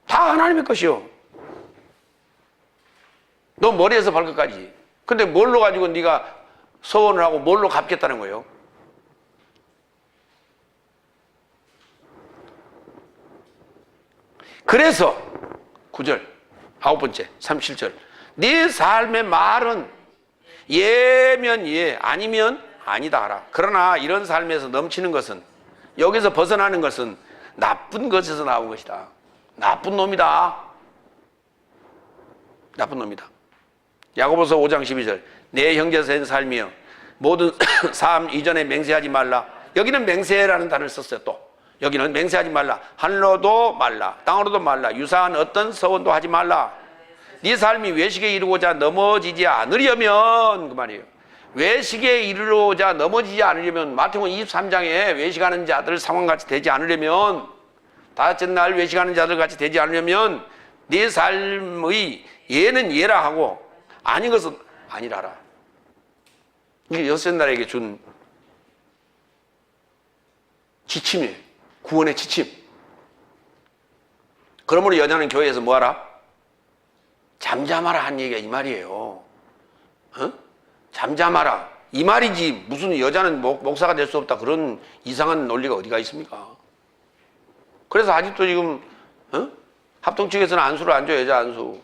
다 하나님의 것이요. 너 머리에서 발끝까지. 근데 뭘로 가지고 네가 서원을 하고 뭘로 갚겠다는 거예요? 그래서 9절, 9번째, 37절. 네 삶의 말은 예면 예, 아니면 아니다 하라. 그러나 이런 삶에서 넘치는 것은, 여기서 벗어나는 것은 나쁜 것에서 나온 것이다. 나쁜 놈이다. 나쁜 놈이다. 야고보서 5장 12절 내 형제 된 삶이여 모든 삶 이전에 맹세하지 말라. 여기는 맹세라는 단어를 썼어요. 또 여기는 맹세하지 말라. 하늘로도 말라. 땅으로도 말라. 유사한 어떤 서원도 하지 말라. 네 삶이 외식에 이르고자 넘어지지 않으려면 그 말이에요. 외식에 이르고자 넘어지지 않으려면 마태복음 23장에 외식하는 자들 상황같이 되지 않으려면 다섯째 날 외식하는 자들 같이 되지 않으려면 네 삶의 예는 예라 하고 아닌 것은 아니라라. 이게 여섯째 날에게 준 지침이에요. 구원의 지침. 그러므로 여자는 교회에서 뭐하라? 잠잠하라 한 얘기가 이 말이에요. 어? 잠잠하라 이 말이지 무슨 여자는 목사가 될 수 없다 그런 이상한 논리가 어디가 있습니까? 그래서 아직도 지금 합동 측에서는 안수를 안 줘요. 여자 안수.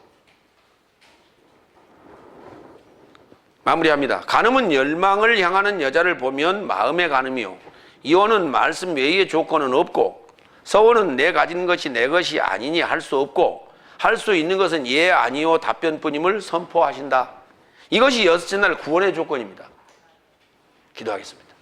마무리합니다. 간음은 열망을 향하는 여자를 보면 마음의 간음이요 이혼은 말씀 외의 조건은 없고 서원은 내 가진 것이 내 것이 아니니 할 수 없고 할 수 있는 것은 예 아니요 답변뿐임을 선포하신다. 이것이 여섯째 날 구원의 조건입니다. 기도하겠습니다.